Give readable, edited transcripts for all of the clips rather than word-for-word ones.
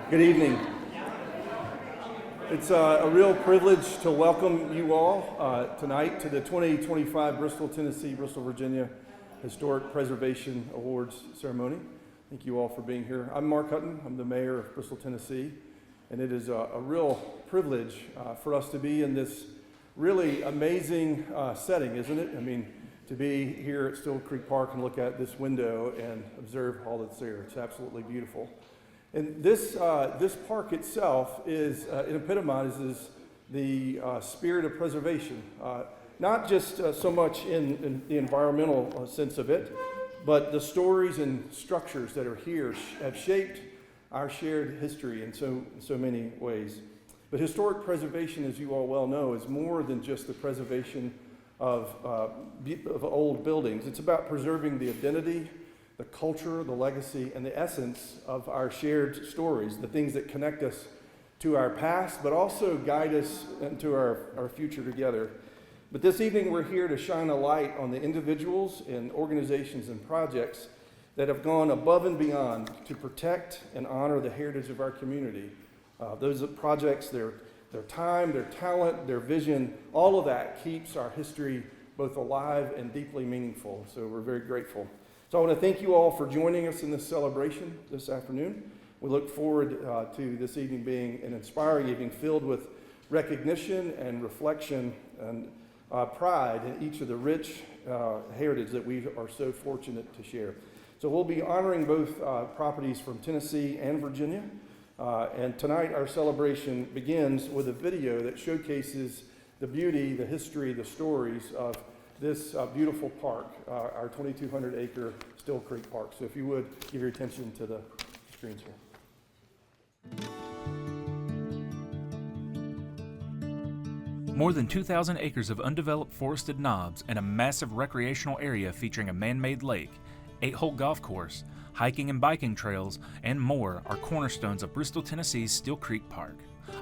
Good evening. It's a real privilege to welcome you all tonight to the 2025 Bristol, Tennessee, Bristol, Virginia Historic Preservation Awards ceremony. Thank you all for being here. I'm Mark Hutton. I'm the mayor of Bristol, Tennessee, and it is a real privilege for us to be in this really amazing setting, isn't it? I mean, to be here at Still Creek Park and look at this window and observe all that's there. It's absolutely beautiful. And this park itself it epitomizes the spirit of preservation, not just so much in the environmental sense of it, but the stories and structures that are here have shaped our shared history in so many ways. But historic preservation, as you all well know, is more than just the preservation of old buildings. It's about preserving the identity, the culture, the legacy, and the essence of our shared stories, the things that connect us to our past, but also guide us into our future together. But this evening, we're here to shine a light on the individuals and organizations and projects that have gone above and beyond to protect and honor the heritage of our community. Those projects, their time, their talent, their vision, all of that keeps our history both alive and deeply meaningful. So we're very grateful. So I want to thank you all for joining us in this celebration this afternoon. We look forward to this evening being an inspiring evening filled with recognition and reflection and pride in each of the rich heritage that we are so fortunate to share. So we'll be honoring both properties from Tennessee and Virginia. And tonight our celebration begins with a video that showcases the beauty, the history, the stories of this beautiful park, our 2,200-acre Still Creek Park. So if you would, give your attention to the screens here. More than 2,000 acres of undeveloped forested knobs and a massive recreational area featuring a man-made lake, 8-hole golf course, hiking and biking trails, and more are cornerstones of Bristol, Tennessee's Still Creek Park.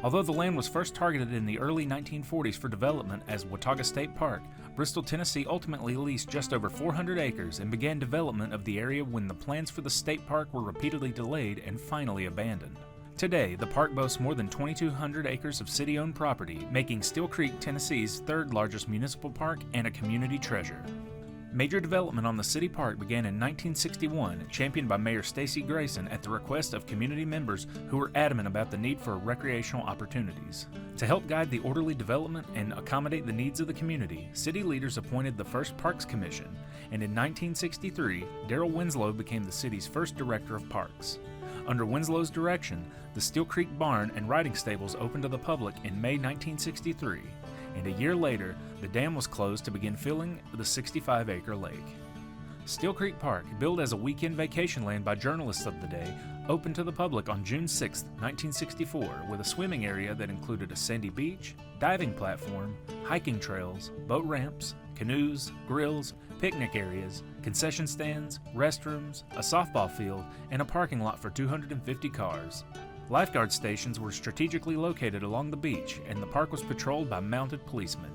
Although the land was first targeted in the early 1940s for development as Watauga State Park, Bristol, Tennessee ultimately leased just over 400 acres and began development of the area when the plans for the state park were repeatedly delayed and finally abandoned. Today, the park boasts more than 2,200 acres of city-owned property, making Still Creek Tennessee's third largest municipal park and a community treasure. Major development on the city park began in 1961, championed by Mayor Stacey Grayson at the request of community members who were adamant about the need for recreational opportunities. To help guide the orderly development and accommodate the needs of the community, city leaders appointed the first Parks Commission, and in 1963, Darrell Winslow became the city's first director of parks. Under Winslow's direction, the Still Creek Barn and riding stables opened to the public in May 1963. And a year later, the dam was closed to begin filling the 65-acre lake. Still Creek Park, billed as a weekend vacation land by journalists of the day, opened to the public on June 6, 1964, with a swimming area that included a sandy beach, diving platform, hiking trails, boat ramps, canoes, grills, picnic areas, concession stands, restrooms, a softball field, and a parking lot for 250 cars. Lifeguard stations were strategically located along the beach, and the park was patrolled by mounted policemen.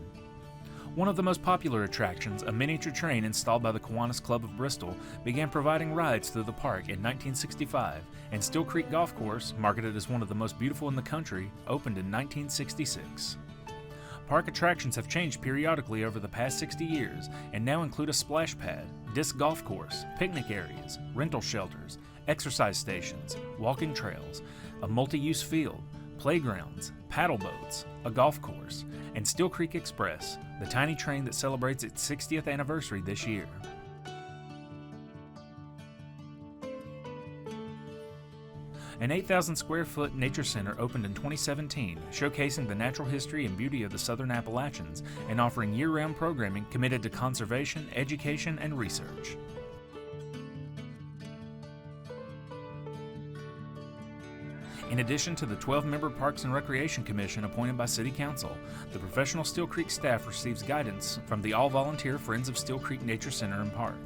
One of the most popular attractions, a miniature train installed by the Kiwanis Club of Bristol, began providing rides through the park in 1965, and Still Creek Golf Course, marketed as one of the most beautiful in the country, opened in 1966. Park attractions have changed periodically over the past 60 years and now include a splash pad, disc golf course, picnic areas, rental shelters, exercise stations, walking trails, a multi-use field, playgrounds, paddle boats, a golf course, and Still Creek Express, the tiny train that celebrates its 60th anniversary this year. An 8,000 square foot nature center opened in 2017, showcasing the natural history and beauty of the Southern Appalachians and offering year-round programming committed to conservation, education, and research. In addition to the 12-member Parks and Recreation Commission appointed by City Council, the professional Still Creek staff receives guidance from the all-volunteer Friends of Still Creek Nature Center and Park.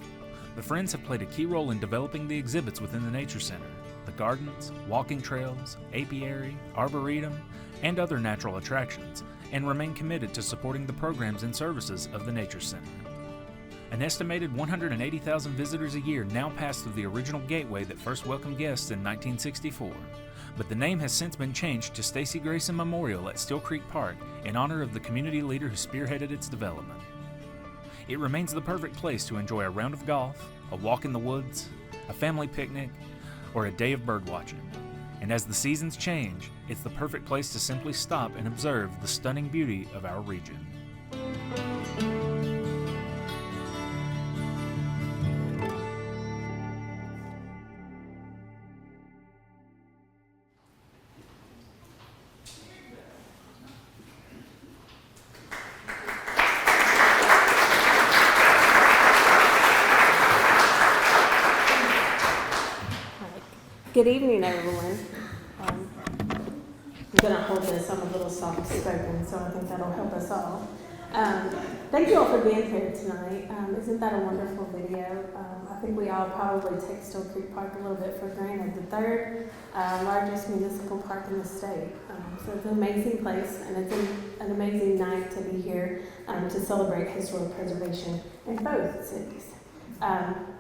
The Friends have played a key role in developing the exhibits within the Nature Center, the gardens, walking trails, apiary, arboretum, and other natural attractions, and remain committed to supporting the programs and services of the Nature Center. An estimated 180,000 visitors a year now pass through the original gateway that first welcomed guests in 1964. but the name has since been changed to Stacey Grayson Memorial at Steel Creek Park in honor of the community leader who spearheaded its development. It remains the perfect place to enjoy a round of golf, a walk in the woods, a family picnic, or a day of birdwatching. And as the seasons change, it's the perfect place to simply stop and observe the stunning beauty of our region. Good evening, everyone. I'm going to hold this. I'm a little soft-spoken, so I think that'll help us all. Thank you all for being here tonight. Isn't that a wonderful video? I think we all probably take Steel Creek Park a little bit for granted. The third largest municipal park in the state. So it's an amazing place, and it's an amazing night to be here to celebrate historic preservation in both cities.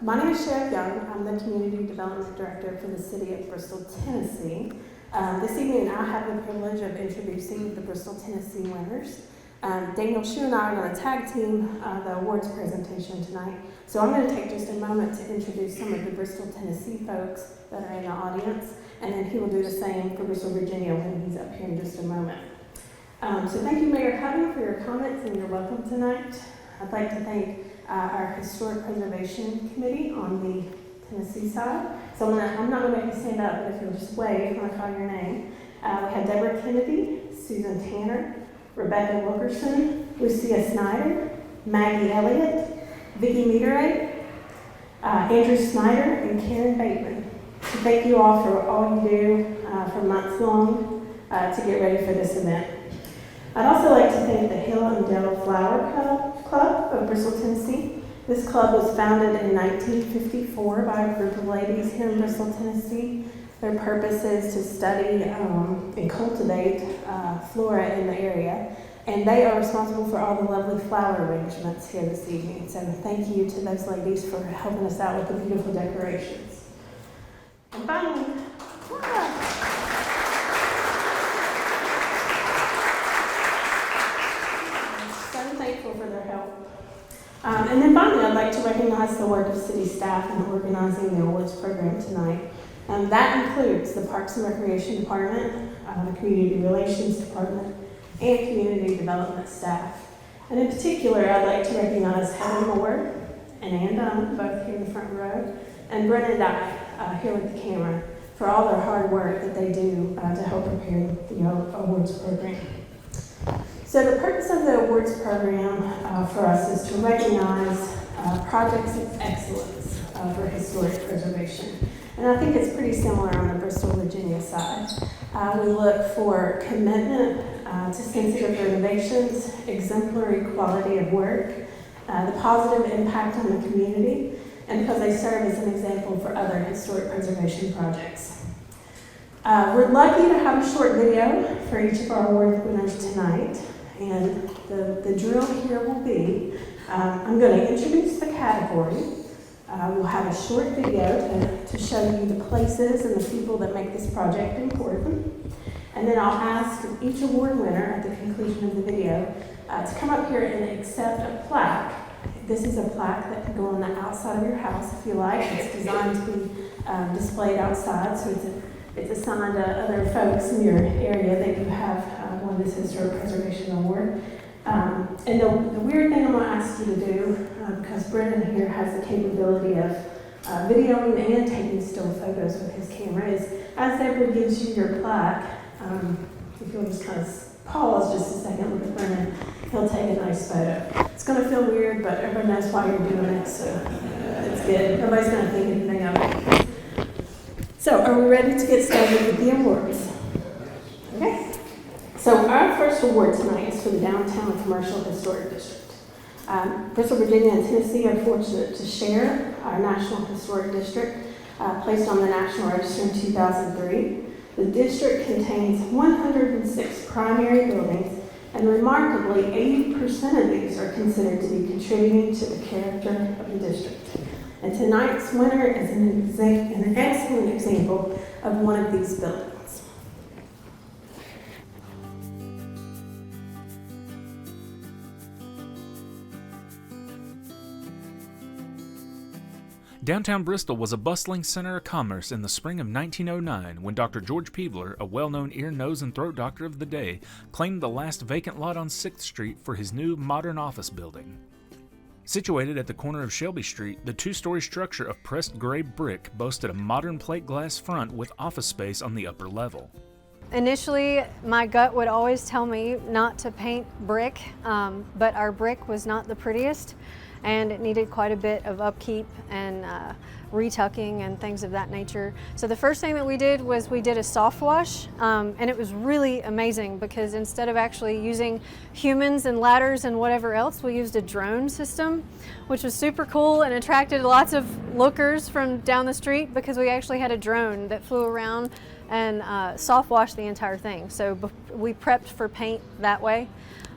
My name is Sheriff Young. I'm the Community Development Director for the City of Bristol, Tennessee. This evening I have the privilege of introducing the Bristol, Tennessee winners. Daniel Shu and I are going to tag team the awards presentation tonight. So I'm going to take just a moment to introduce some of the Bristol, Tennessee folks that are in the audience, and then he will do the same for Bristol, Virginia when he's up here in just a moment. So thank you, Mayor Hutton, for your comments and your welcome tonight. I'd like to thank our Historic Preservation Committee on the Tennessee side. So I'm not going to make you stand up, but if you'll just wave when I call your name. We have Deborah Kennedy, Susan Tanner, Rebecca Wilkerson, Lucia Snyder, Maggie Elliott, Vicki Meteray, Andrew Snyder, and Karen Bateman. So thank you all for all you do for months long to get ready for this event. I'd also like to thank the Hill and Dale Flower Club of Bristol, Tennessee. This club was founded in 1954 by a group of ladies here in Bristol, Tennessee. Their purpose is to study and cultivate flora in the area, and they are responsible for all the lovely flower arrangements here this evening. So thank you to those ladies for helping us out with the beautiful decorations. And finally, for their help. And then finally, I'd like to recognize the work of city staff in organizing the awards program tonight. That includes the Parks and Recreation Department, the Community Relations Department, and Community Development staff. And in particular, I'd like to recognize Heather Moore and Ann Dunn, both here in the front row, and Brennan Dye, here with the camera, for all their hard work that they do to help prepare the awards program. So the purpose of the awards program for us is to recognize projects of excellence for historic preservation. And I think it's pretty similar on the Bristol, Virginia side. We look for commitment to sensitive renovations, exemplary quality of work, the positive impact on the community, and because they serve as an example for other historic preservation projects. We're lucky to have a short video for each of our award winners tonight. And the drill here will be, I'm going to introduce the category. We'll have a short video to show you the places and the people that make this project important. And then I'll ask each award winner at the conclusion of the video to come up here and accept a plaque. This is a plaque that can go on the outside of your house if you like. It's designed to be displayed outside, so it's assigned to other folks in your area that you have won this Historic Preservation Award. And the weird thing I'm going to ask you to do, because Brendan here has the capability of videoing and taking still photos with his camera, is as Deborah gives you your plaque, if you'll just kind of pause just a second, look at Brendan, he'll take a nice photo. It's going to feel weird, but everybody knows why you're doing it, so it's good. Nobody's going to think anything of it. So, are we ready to get started with the awards? Okay. So, our first award tonight is for the Downtown Commercial Historic District. Bristol, Virginia, and Tennessee are fortunate to share our National Historic District, placed on the National Register in 2003. The district contains 106 primary buildings, and remarkably, 80% of these are considered to be contributing to the character of the district. And tonight's winner is an excellent example of one of these buildings. Downtown Bristol was a bustling center of commerce in the spring of 1909 when Dr. George Peebler, a well-known ear, nose, and throat doctor of the day, claimed the last vacant lot on 6th Street for his new modern office building. Situated at the corner of Shelby Street, the two-story structure of pressed gray brick boasted a modern plate glass front with office space on the upper level. Initially, my gut would always tell me not to paint brick, but our brick was not the prettiest, and it needed quite a bit of upkeep and retucking and things of that nature. So the first thing that we did was we did a soft wash, and it was really amazing because instead of actually using humans and ladders and whatever else, we used a drone system, which was super cool and attracted lots of lookers from down the street because we actually had a drone that flew around and soft washed the entire thing. So we prepped for paint that way.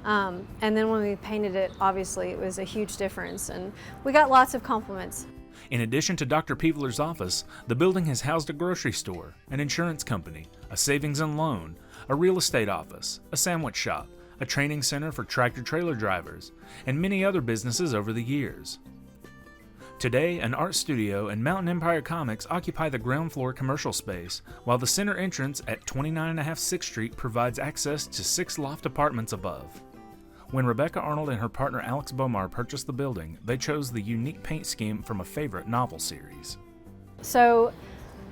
And then when we painted it, obviously it was a huge difference, and we got lots of compliments. In addition to Dr. Peebler's office, the building has housed a grocery store, an insurance company, a savings and loan, a real estate office, a sandwich shop, a training center for tractor-trailer drivers, and many other businesses over the years. Today, an art studio and Mountain Empire Comics occupy the ground floor commercial space, while the center entrance at 29.5 6th Street provides access to 6 loft apartments above. When Rebecca Arnold and her partner Alex Bomar purchased the building, they chose the unique paint scheme from a favorite novel series. So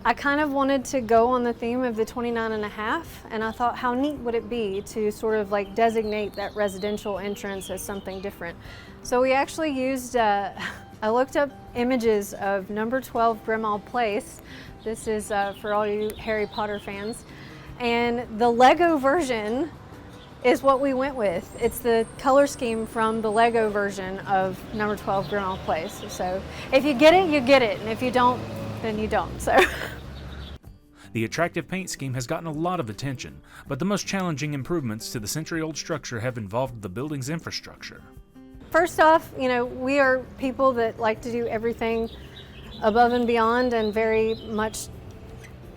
I kind of wanted to go on the theme of the 29.5, and I thought how neat would it be to sort of like designate that residential entrance as something different. So we actually used, I looked up images of number 12 Grimmauld Place. This is for all you Harry Potter fans. And the Lego version is what we went with. It's the color scheme from the Lego version of number 12 Grimmauld Place. So if you get it, you get it. And if you don't, then you don't. So. The attractive paint scheme has gotten a lot of attention, but the most challenging improvements to the century-old structure have involved the building's infrastructure. First off, you know, we are people that like to do everything above and beyond and very much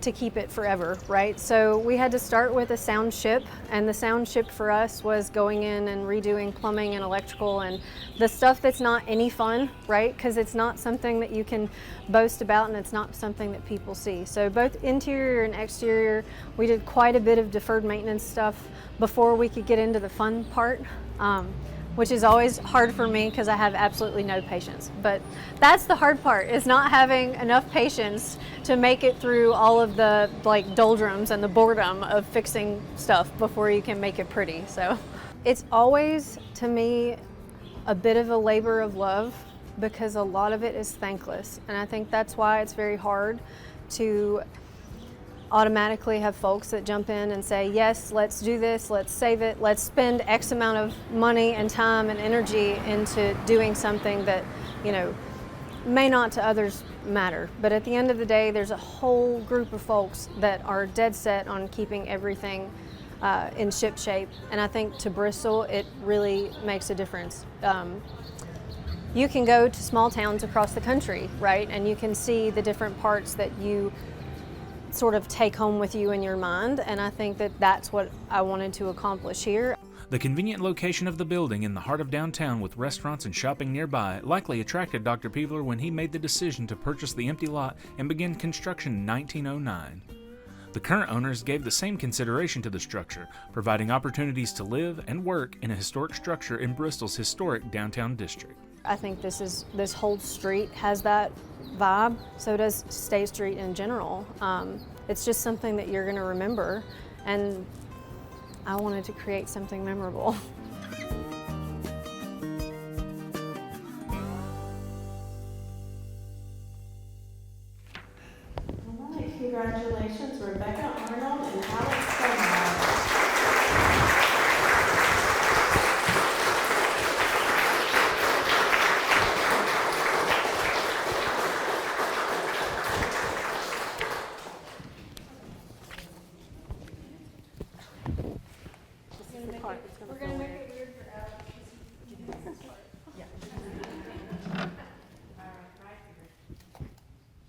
to keep it forever, right? So we had to start with a sound ship, and the sound ship for us was going in and redoing plumbing and electrical and the stuff that's not any fun, right? Because it's not something that you can boast about, and it's not something that people see. So both interior and exterior, we did quite a bit of deferred maintenance stuff before we could get into the fun part. Which is always hard for me because I have absolutely no patience. But that's the hard part, is not having enough patience to make it through all of the like doldrums and the boredom of fixing stuff before you can make it pretty. So it's always, to me, a bit of a labor of love because a lot of it is thankless. And I think that's why it's very hard to automatically have folks that jump in and say, yes, let's do this, let's save it, let's spend X amount of money and time and energy into doing something that, you know, may not to others matter. But at the end of the day, there's a whole group of folks that are dead set on keeping everything in ship shape. And I think to Bristol, it really makes a difference. You can go to small towns across the country, right? And you can see the different parts that you sort of take home with you in your mind, and I think that that's what I wanted to accomplish here. The convenient location of the building in the heart of downtown with restaurants and shopping nearby likely attracted Dr. Peebler when he made the decision to purchase the empty lot and begin construction in 1909. The current owners gave the same consideration to the structure, providing opportunities to live and work in a historic structure in Bristol's historic downtown district. I think this whole street has that vibe, so does State Street in general. It's just something that you're going to remember, and I wanted to create something memorable. All right, congratulations, Rebecca Arnold and Alex Bomar. We're going to make it weird for Alex.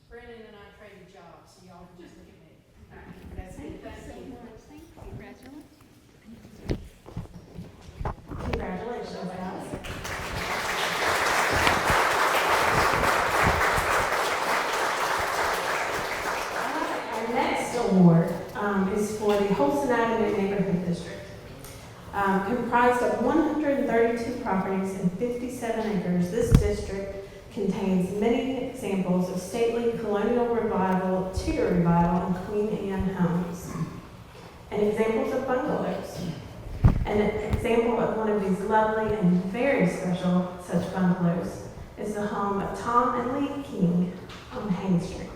Brandon and I traded jobs, so y'all just look at me. That's it. Thank you. Congratulations, Alex. Award is for the Holston Avenue Neighborhood District. Comprised of 132 properties and 57 acres, this district contains many examples of stately colonial revival, Tudor revival, and Queen Anne homes, and examples of bungalows. An example of one of these lovely and very special such bungalows is the home of Tom and Lee King on Hain Street.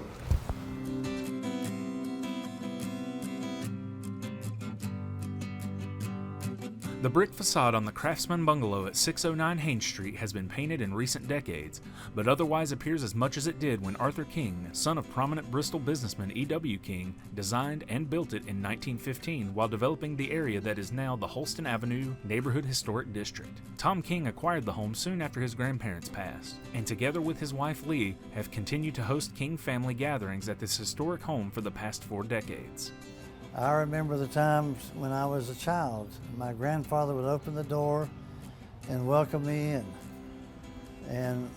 The brick facade on the Craftsman Bungalow at 609 Hain Street has been painted in recent decades, but otherwise appears as much as it did when Arthur King, son of prominent Bristol businessman E.W. King, designed and built it in 1915 while developing the area that is now the Holston Avenue Neighborhood Historic District. Tom King acquired the home soon after his grandparents passed, and together with his wife Lee, have continued to host King family gatherings at this historic home for the past 4 decades. I remember the times when I was a child. My grandfather would open the door and welcome me in. And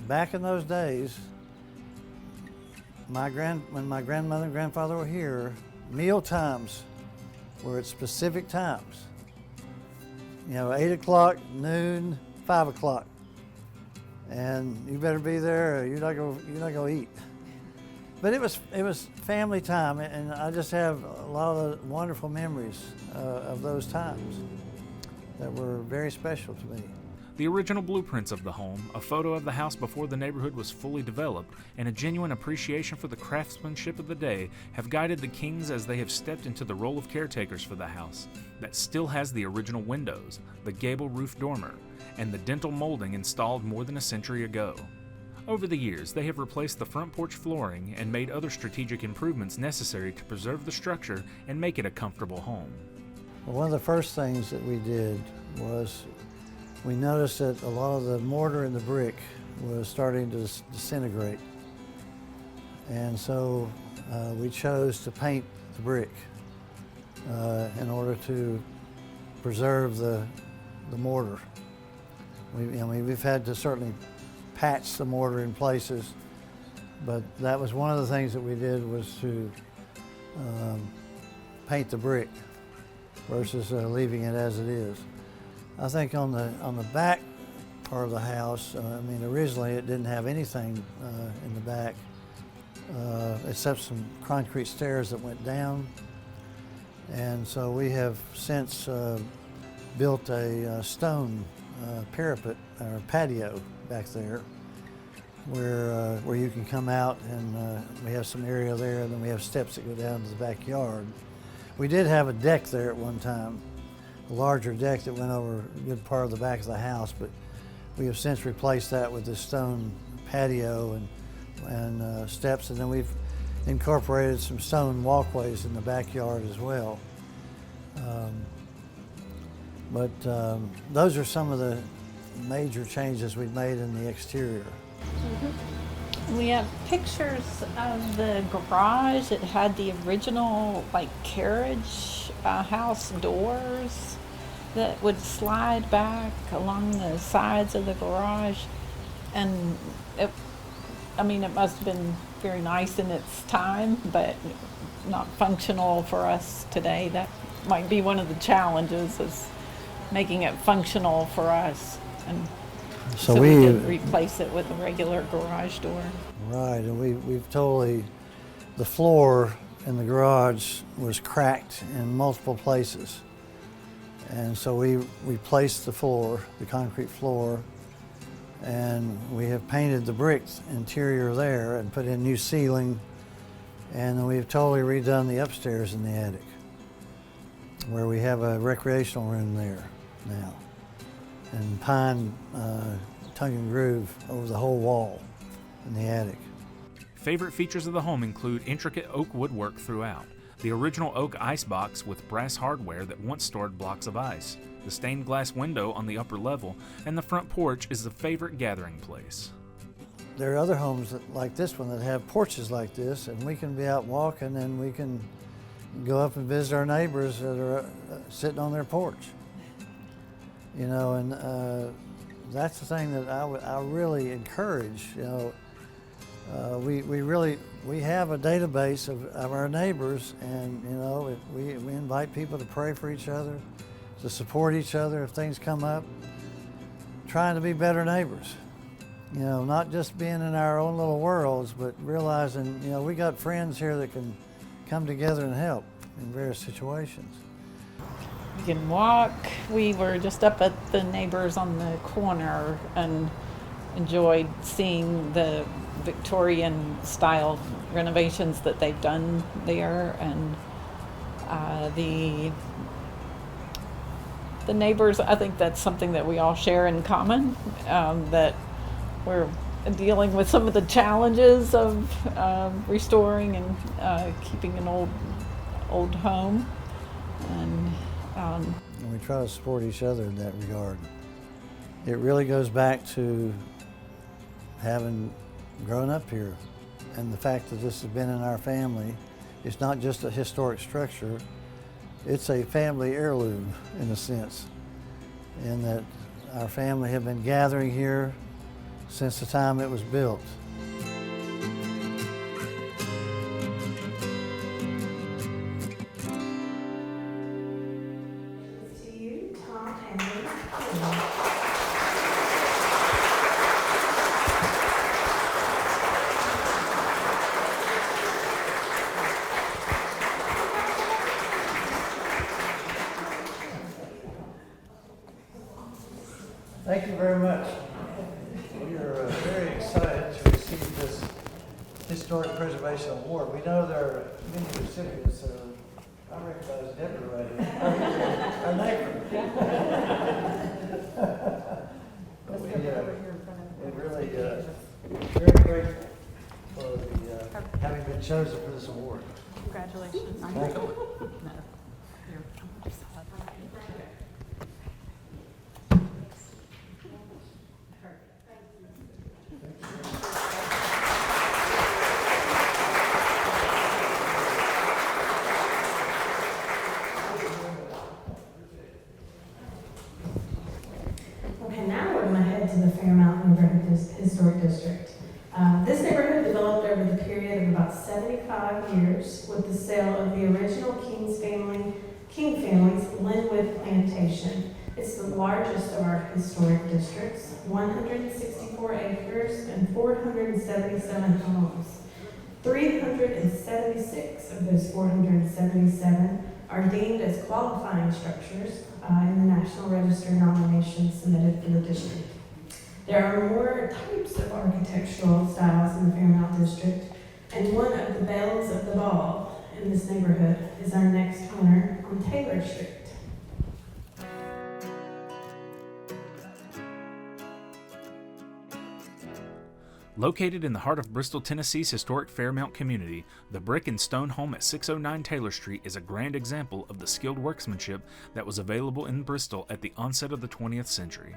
back in those days, when my grandmother and grandfather were here, meal times were at specific times. 8 o'clock, noon, 5 o'clock. And you better be there or you're not gonna eat. But it was family time, and I just have a lot of wonderful memories of those times that were very special to me. The original blueprints of the home, a photo of the house before the neighborhood was fully developed, and a genuine appreciation for the craftsmanship of the day have guided the Kings as they have stepped into the role of caretakers for the house that still has the original windows, the gable roof dormer, and the dental molding installed more than a century ago. Over the years, they have replaced the front porch flooring and made other strategic improvements necessary to preserve the structure and make it a comfortable home. Well, one of the first things that we did was we noticed that a lot of the mortar and the brick was starting to disintegrate. And so we chose to paint the brick in order to preserve the mortar. We've had to certainly patch the mortar in places, but that was one of the things that we did was to paint the brick versus leaving it as it is. I think on the back part of the house, originally it didn't have anything in the back except some concrete stairs that went down, and so we have since built a stone parapet or patio back there where you can come out, and we have some area there, and then we have steps that go down to the backyard. We did have a deck there at one time, a larger deck that went over a good part of the back of the house, but we have since replaced that with this stone patio and steps, and then we've incorporated some stone walkways in the backyard as well. But those are some of the major changes we've made in the exterior. We have pictures of the garage. It had the original carriage house doors that would slide back along the sides of the garage, and it must have been very nice in its time, but not functional for us today. That might be one of the challenges, is making it functional for us, and so we did replace it with a regular garage door. Right, and we've totally, the floor in the garage was cracked in multiple places, and so we replaced the floor, the concrete floor, and we have painted the brick interior there and put in new ceiling, and we've totally redone the upstairs in the attic, where we have a recreational room there now, and pine tongue and groove over the whole wall in the attic. Favorite features of the home include intricate oak woodwork throughout, the original oak ice box with brass hardware that once stored blocks of ice, the stained glass window on the upper level, and the front porch is the favorite gathering place. There are other homes like this one that have porches like this, and we can be out walking and we can go up and visit our neighbors that are sitting on their porch. And that's the thing that I really encourage. We have a database of our neighbors, and you know, we invite people to pray for each other, to support each other if things come up, trying to be better neighbors. You know, not just being in our own little worlds, but realizing, you know, we got friends here that can come together and help in various situations. You can walk. We were just up at the neighbors on the corner and enjoyed seeing the Victorian style renovations that they've done there, and the neighbors. I think that's something that we all share in common, that we're dealing with some of the challenges of restoring and keeping an old home, and we try to support each other in that regard. It really goes back to having grown up here, and the fact that this has been in our family. It's not just a historic structure, it's a family heirloom in a sense, in that our family have been gathering here since the time it was built. To you, Tom and Lee. Thank you very much. We are very excited to receive this Historic Preservation Award. We know there are many recipients. I recognize Deborah right here, our neighbor. But we really very grateful for having been chosen for this award. congratulations. Thank you. Okay, now we're going to head to the Fairmount Neighborhood Historic District. This neighborhood developed over the period of about 75 years with the sale of the original King family's Linwood Plantation. It's the largest of our historic districts, 164 acres and 477 homes. 376 of those 477 are deemed as qualifying structures in the National Register nominations submitted for the district. There are more types of architectural styles in the Fairmount District, and one of the belles of the ball in this neighborhood is our next owner on Taylor Street. Located in the heart of Bristol, Tennessee's historic Fairmount community, the brick and stone home at 609 Taylor Street is a grand example of the skilled workmanship that was available in Bristol at the onset of the 20th century.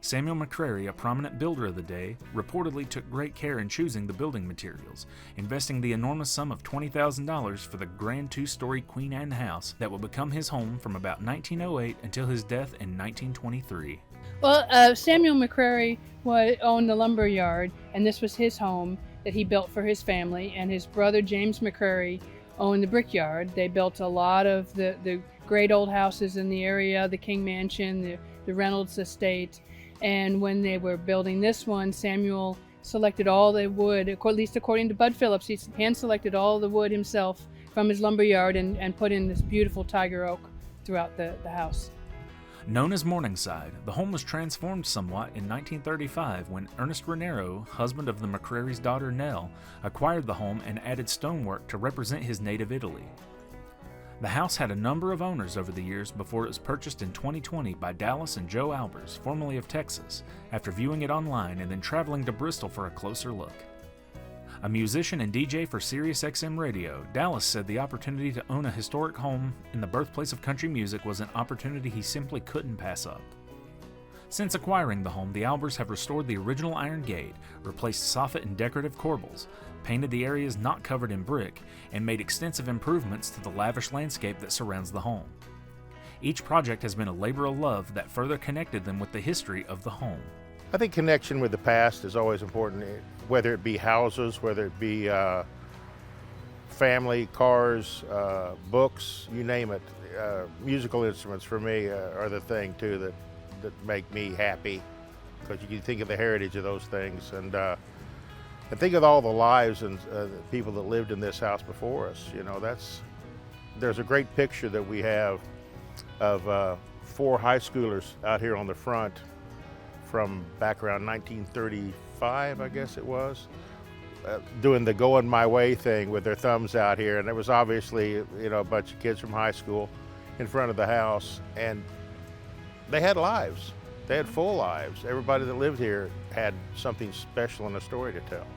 Samuel McCrary, a prominent builder of the day, reportedly took great care in choosing the building materials, investing the enormous sum of $20,000 for the grand two-story Queen Anne house that would become his home from about 1908 until his death in 1923. Well, Samuel McCrary owned the lumber yard, and this was his home that he built for his family, and his brother James McCrary owned the brickyard. They built a lot of the great old houses in the area, the King Mansion, the Reynolds Estate, and when they were building this one, Samuel selected all the wood, at least according to Bud Phillips. He hand-selected all the wood himself from his lumber yard and put in this beautiful tiger oak throughout the house. Known as Morningside, the home was transformed somewhat in 1935 when Ernest Raniero, husband of the McCrary's daughter Nell, acquired the home and added stonework to represent his native Italy. The house had a number of owners over the years before it was purchased in 2020 by Dallas and Joe Albers, formerly of Texas, after viewing it online and then traveling to Bristol for a closer look. A musician and DJ for SiriusXM Radio, Dallas said the opportunity to own a historic home in the birthplace of country music was an opportunity he simply couldn't pass up. Since acquiring the home, the Albers have restored the original iron gate, replaced soffit and decorative corbels, painted the areas not covered in brick, and made extensive improvements to the lavish landscape that surrounds the home. Each project has been a labor of love that further connected them with the history of the home. I think connection with the past is always important, whether it be houses, whether it be family, cars, books, you name it. Musical instruments for me are the thing too that make me happy, because you can think of the heritage of those things, and think of all the lives and people that lived in this house before us. You know, there's a great picture that we have of 4 high schoolers out here on the front from back around 1935, I guess it was, doing the going my way thing with their thumbs out here. And there was obviously, you know, a bunch of kids from high school in front of the house, and they had lives. They had full lives. Everybody that lived here had something special and a story to tell.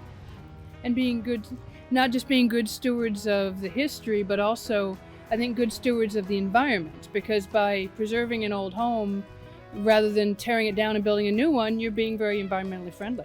And being good, not just being good stewards of the history, but also, I think, good stewards of the environment, because by preserving an old home, rather than tearing it down and building a new one, you're being very environmentally friendly.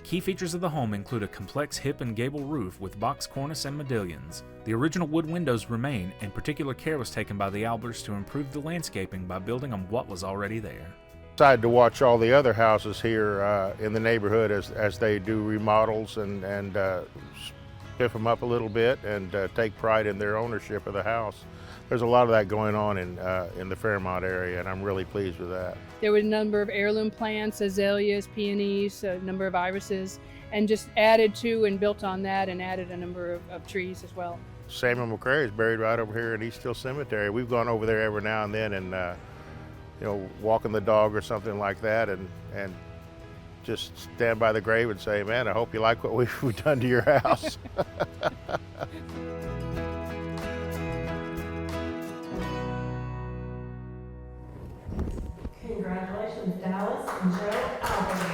Key features of the home include a complex hip and gable roof with box cornice and modillions. The original wood windows remain, and particular care was taken by the Alberts to improve the landscaping by building on what was already there. Excited to watch all the other houses here in the neighborhood as they do remodels and spiff them up a little bit and take pride in their ownership of the house. There's a lot of that going on in the Fairmont area, and I'm really pleased with that. There were a number of heirloom plants, azaleas, peonies, a number of irises, and just added to and built on that and added a number of trees as well. Samuel McCrary is buried right over here in East Hill Cemetery. We've gone over there every now and then and you know, walking the dog or something like that, and just stand by the grave and say, man, I hope you like what we've done to your house. Congratulations, Dallas and Joe Albert.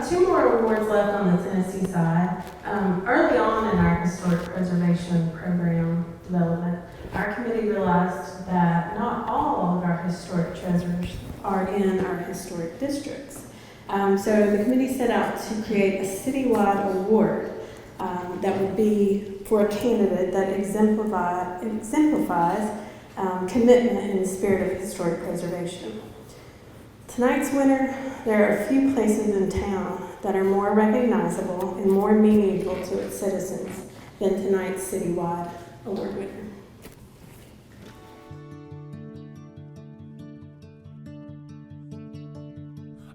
Two more awards left on the Tennessee side. Early on in our historic preservation program development, our committee realized that not all of our historic treasures are in our historic districts. So the committee set out to create a citywide award that would be for a candidate that exemplifies commitment in the spirit of historic preservation. Tonight's winner, there are a few places in town that are more recognizable and more meaningful to its citizens than tonight's citywide award winner.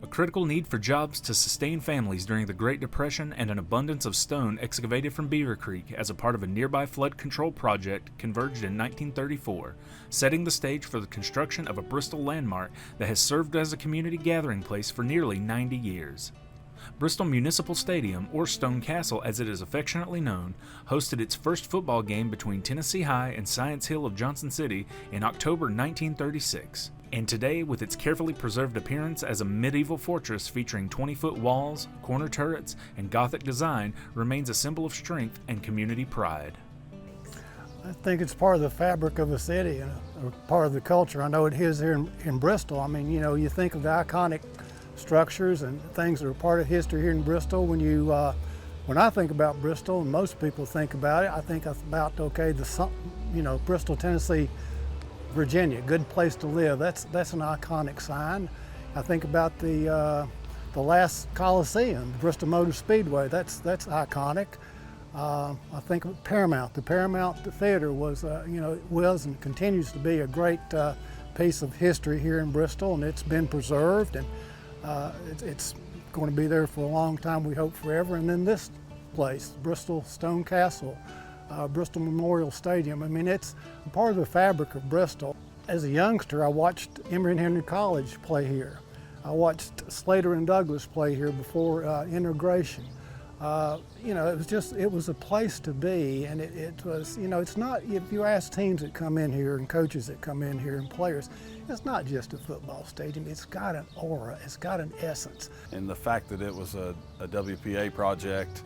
A critical need for jobs to sustain families during the Great Depression and an abundance of stone excavated from Beaver Creek as a part of a nearby flood control project converged in 1934, setting the stage for the construction of a Bristol landmark that has served as a community gathering place for nearly 90 years. Bristol Municipal Stadium, or Stone Castle as it is affectionately known, hosted its first football game between Tennessee High and Science Hill of Johnson City in October 1936. And today, with its carefully preserved appearance as a medieval fortress featuring 20-foot walls, corner turrets, and Gothic design, remains a symbol of strength and community pride. I think it's part of the fabric of the city and part of the culture. I know it is here in Bristol. I mean, you know, you think of the iconic structures and things that are part of history here in Bristol. When I think about Bristol, and most people think about it, I think about, okay, Bristol, Tennessee, Virginia, good place to live. That's an iconic sign. I think about the last Coliseum, the Bristol Motor Speedway. That's iconic. I think of Paramount. The Paramount Theater was and continues to be a great piece of history here in Bristol, and it's been preserved, and it's going to be there for a long time, we hope forever. And then this place, Bristol Stone Castle, Bristol Memorial Stadium. I mean, it's a part of the fabric of Bristol. As a youngster, I watched Emory and Henry College play here. I watched Slater and Douglas play here before integration. It was a place to be, and it was, it's not, if you ask teams that come in here and coaches that come in here and players, it's not just a football stadium. It's got an aura, it's got an essence. And the fact that it was a WPA project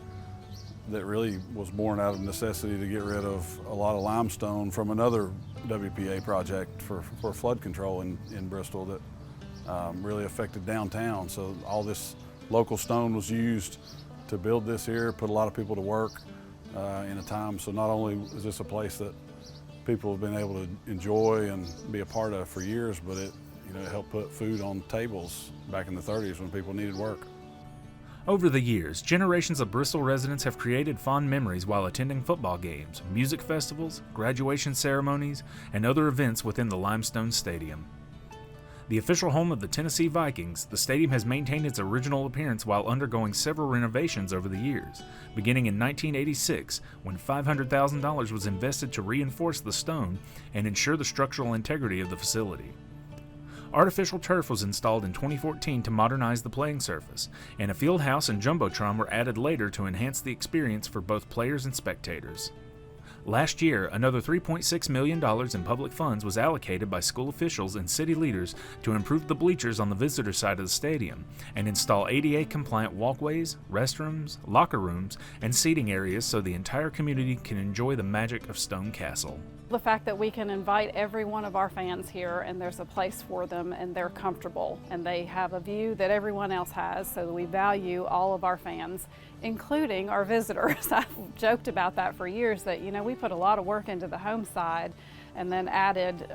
that really was born out of necessity to get rid of a lot of limestone from another WPA project for flood control in Bristol that really affected downtown. So all this local stone was used to build this here, put a lot of people to work in a time. So not only is this a place that people have been able to enjoy and be a part of for years, but it helped put food on tables back in the 30s when people needed work. Over the years, generations of Bristol residents have created fond memories while attending football games, music festivals, graduation ceremonies, and other events within the Limestone Stadium. The official home of the Tennessee Vikings, the stadium has maintained its original appearance while undergoing several renovations over the years, beginning in 1986 when $500,000 was invested to reinforce the stone and ensure the structural integrity of the facility. Artificial turf was installed in 2014 to modernize the playing surface, and a field house and jumbotron were added later to enhance the experience for both players and spectators. Last year, another $3.6 million in public funds was allocated by school officials and city leaders to improve the bleachers on the visitor side of the stadium and install ADA-compliant walkways, restrooms, locker rooms, and seating areas so the entire community can enjoy the magic of Stone Castle. The fact that we can invite every one of our fans here and there's a place for them and they're comfortable and they have a view that everyone else has, so we value all of our fans, including our visitors. I've joked about that for years, that we put a lot of work into the home side and then added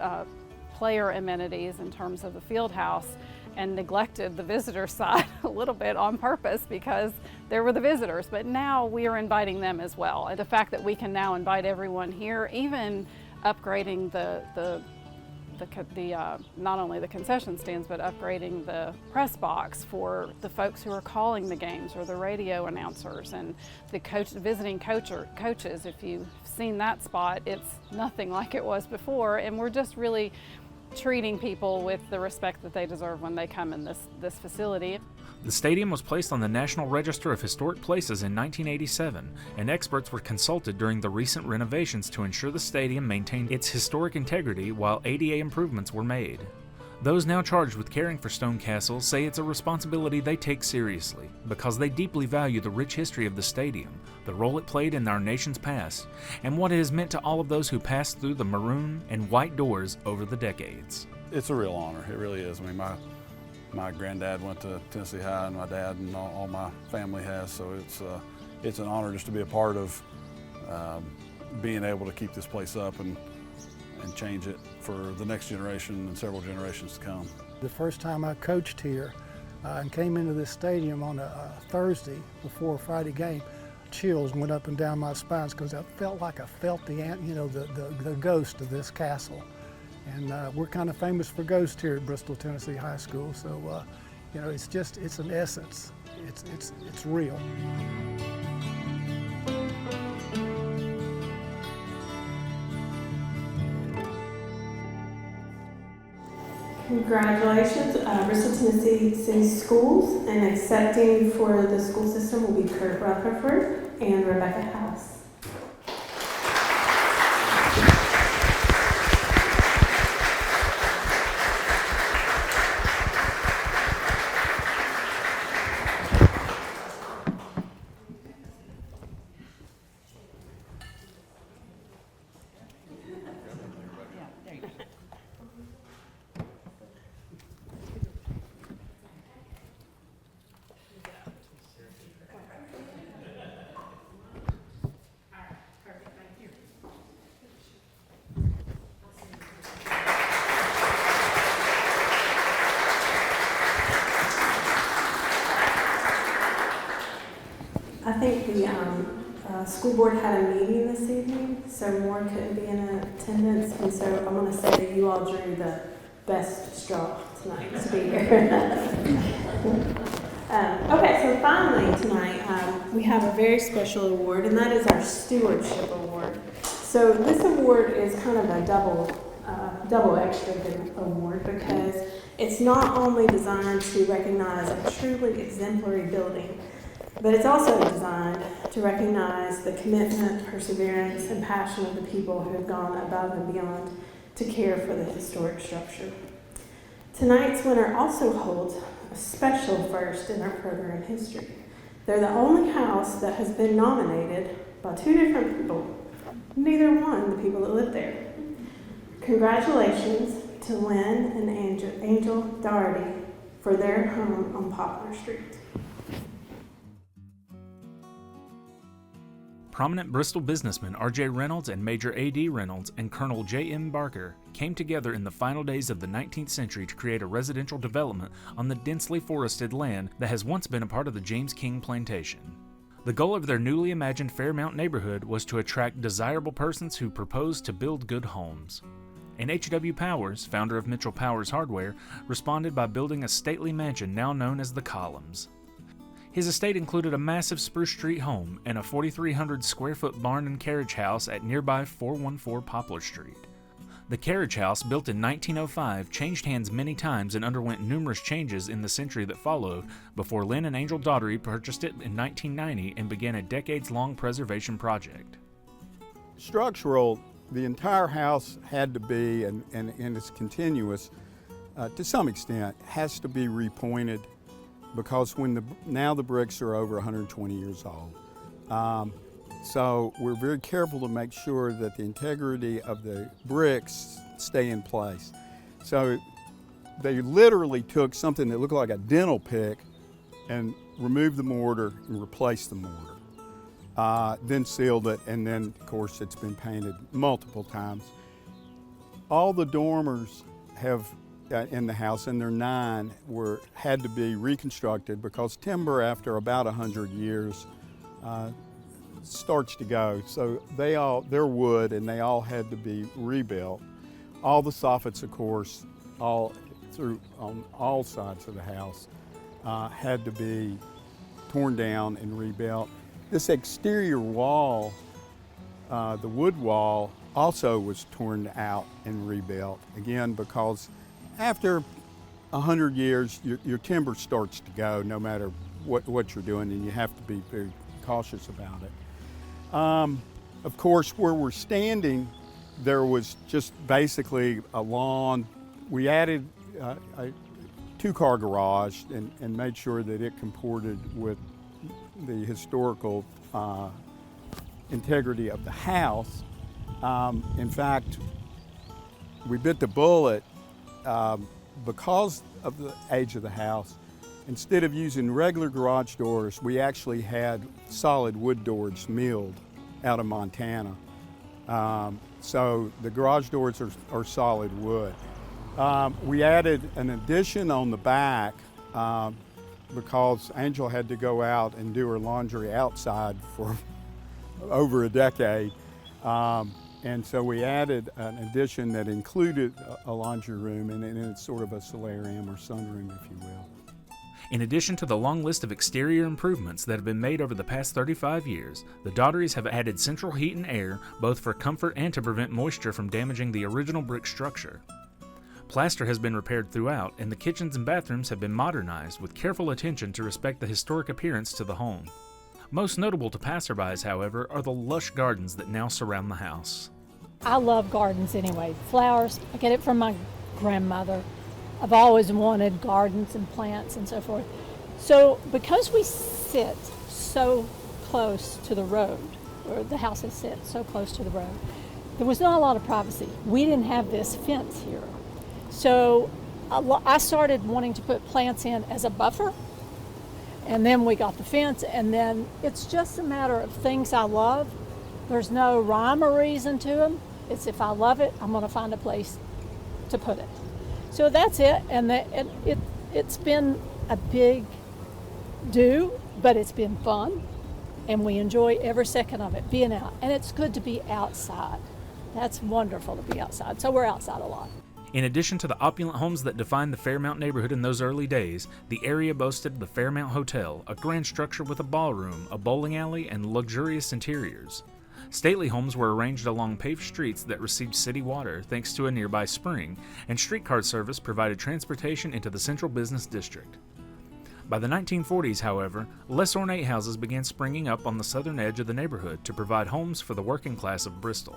player amenities in terms of the field house and neglected the visitor side a little bit on purpose because there were the visitors, but now we are inviting them as well. And the fact that we can now invite everyone here, even upgrading not only the concession stands, but upgrading the press box for the folks who are calling the games or the radio announcers and the visiting coaches. If you've seen that spot, it's nothing like it was before, and we're just really treating people with the respect that they deserve when they come in this facility. The stadium was placed on the National Register of Historic Places in 1987, and experts were consulted during the recent renovations to ensure the stadium maintained its historic integrity while ADA improvements were made. Those now charged with caring for Stone Castle say it's a responsibility they take seriously because they deeply value the rich history of the stadium, the role it played in our nation's past, and what it has meant to all of those who passed through the maroon and white doors over the decades. It's a real honor, it really is. I mean, my granddad went to Tennessee High, and my dad and all my family has, so it's an honor just to be a part of being able to keep this place up and change it for the next generation and several generations to come. The first time I coached here and came into this stadium on a Thursday before a Friday game, chills went up and down my spines because I felt like I felt the ghost of this castle. And we're kind of famous for ghosts here at Bristol Tennessee High School, so it's an essence. It's real. Congratulations, Bristol Tennessee City Schools, and accepting for the school system will be Kurt Rutherford and Rebecca House. I think the school board had a meeting this evening, so Warren couldn't be in attendance, and so I'm going to say that you all drew the best straw tonight to be here. Okay, so finally tonight we have a very special award, and that is our Stewardship Award. So this award is kind of a double double extra good award because it's not only designed to recognize a truly exemplary building, but it's also designed to recognize the commitment, perseverance, and passion of the people who have gone above and beyond to care for the historic structure. Tonight's winner also holds a special first in our program history. They're the only house that has been nominated by two different people, neither one the people that live there. Congratulations to Lynn and Angel Doherty for their home on Poplar Street. Prominent Bristol businessmen R.J. Reynolds and Major A.D. Reynolds and Colonel J.M. Barker came together in the final days of the 19th century to create a residential development on the densely forested land that has once been a part of the James King Plantation. The goal of their newly imagined Fairmount neighborhood was to attract desirable persons who proposed to build good homes. And H.W. Powers, founder of Mitchell Powers Hardware, responded by building a stately mansion now known as the Columns. His estate included a massive Spruce Street home and a 4,300 square foot barn and carriage house at nearby 414 Poplar Street. The carriage house, built in 1905, changed hands many times and underwent numerous changes in the century that followed before Lynn and Angel Daugherty purchased it in 1990 and began a decades-long preservation project. Structural, the entire house had to be, and it's continuous to some extent, has to be repointed because now the bricks are over 120 years old. So we're very careful to make sure that the integrity of the bricks stay in place. So they literally took something that looked like a dental pick and removed the mortar and replaced the mortar. Then sealed it, and then of course it's been painted multiple times. All the dormers have in the house, and there are 9, had to be reconstructed because timber after about 100 years starts to go. So they're wood, and they all had to be rebuilt. All the soffits, of course, on all sides of the house had to be torn down and rebuilt. This exterior wall, the wood wall, also was torn out and rebuilt, again because after 100 years, your timber starts to go no matter what you're doing, and you have to be very cautious about it. Of course, where we're standing, there was just basically a lawn. We added a 2-car garage and made sure that it comported with the historical integrity of the house. In fact, we bit the bullet because of the age of the house. Instead of using regular garage doors, we actually had solid wood doors milled out of Montana. So the garage doors are solid wood. We added an addition on the back because Angel had to go out and do her laundry outside for over a decade. And so we added an addition that included a laundry room, and it's sort of a solarium or sunroom, if you will. In addition to the long list of exterior improvements that have been made over the past 35 years, the Daughertys have added central heat and air, both for comfort and to prevent moisture from damaging the original brick structure. Plaster has been repaired throughout, and the kitchens and bathrooms have been modernized with careful attention to respect the historic appearance to the home. Most notable to passerbys, however, are the lush gardens that now surround the house. I love gardens anyway. Flowers, I get it from my grandmother. I've always wanted gardens and plants and so forth. So because we sit so close to the road, or the houses sit so close to the road, there was not a lot of privacy. We didn't have this fence here. So I started wanting to put plants in as a buffer, and then we got the fence, and then it's just a matter of things I love. There's no rhyme or reason to them. It's if I love it, I'm gonna find a place to put it. So that's it, and it's been a big do, but it's been fun, and we enjoy every second of it, being out. And it's good to be outside. That's wonderful to be outside, so we're outside a lot. In addition to the opulent homes that defined the Fairmount neighborhood in those early days, the area boasted the Fairmount Hotel, a grand structure with a ballroom, a bowling alley, and luxurious interiors. Stately homes were arranged along paved streets that received city water thanks to a nearby spring, and streetcar service provided transportation into the central business district. By the 1940s, however, less ornate houses began springing up on the southern edge of the neighborhood to provide homes for the working class of Bristol.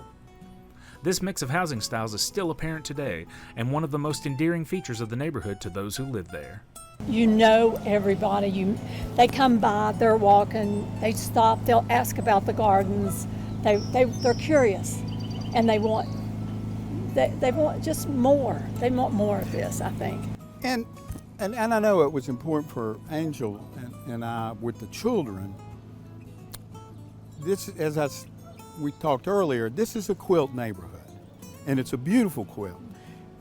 This mix of housing styles is still apparent today, and one of the most endearing features of the neighborhood to those who live there. You know everybody. They come by, they're walking, they stop, they'll ask about the gardens. They're curious, and they want just more. They want more of this, I think. And I know it was important for Angel and I with the children. This, we talked earlier, this is a quilt neighborhood, and it's a beautiful quilt.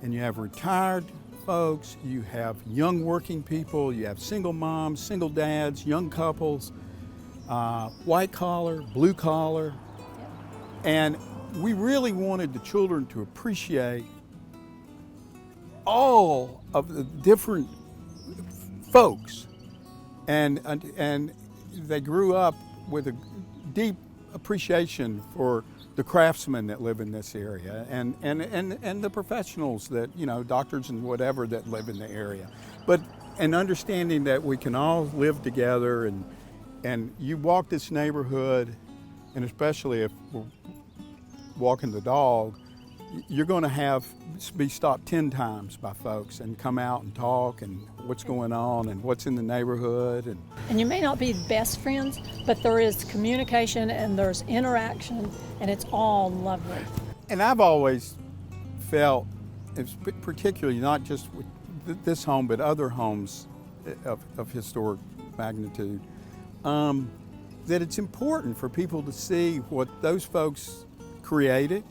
And you have retired folks, you have young working people, you have single moms, single dads, young couples, white collar, blue collar. And we really wanted the children to appreciate all of the different folks. And they grew up with a deep appreciation for the craftsmen that live in this area and the professionals that, you know, doctors and whatever that live in the area. But an understanding that we can all live together, and you walk this neighborhood, and especially if we're walking the dog, you're going to be stopped 10 times by folks and come out and talk and what's going on and what's in the neighborhood. And you may not be best friends, but there is communication and there's interaction, and it's all lovely. And I've always felt, particularly not just with this home, but other homes of historic magnitude, that it's important for people to see what those folks created,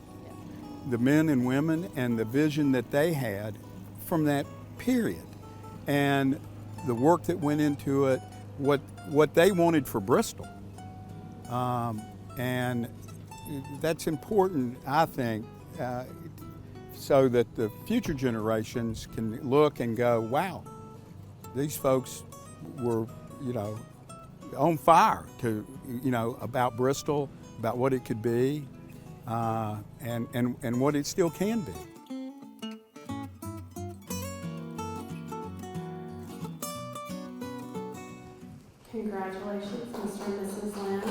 the men and women, and the vision that they had from that period, and the work that went into it, what they wanted for Bristol. And that's important, I think, so that the future generations can look and go, wow, these folks were, you know, on fire to, you know, about Bristol, about what it could be, and what it still can be. Congratulations, Mr. and Mrs. Lamb.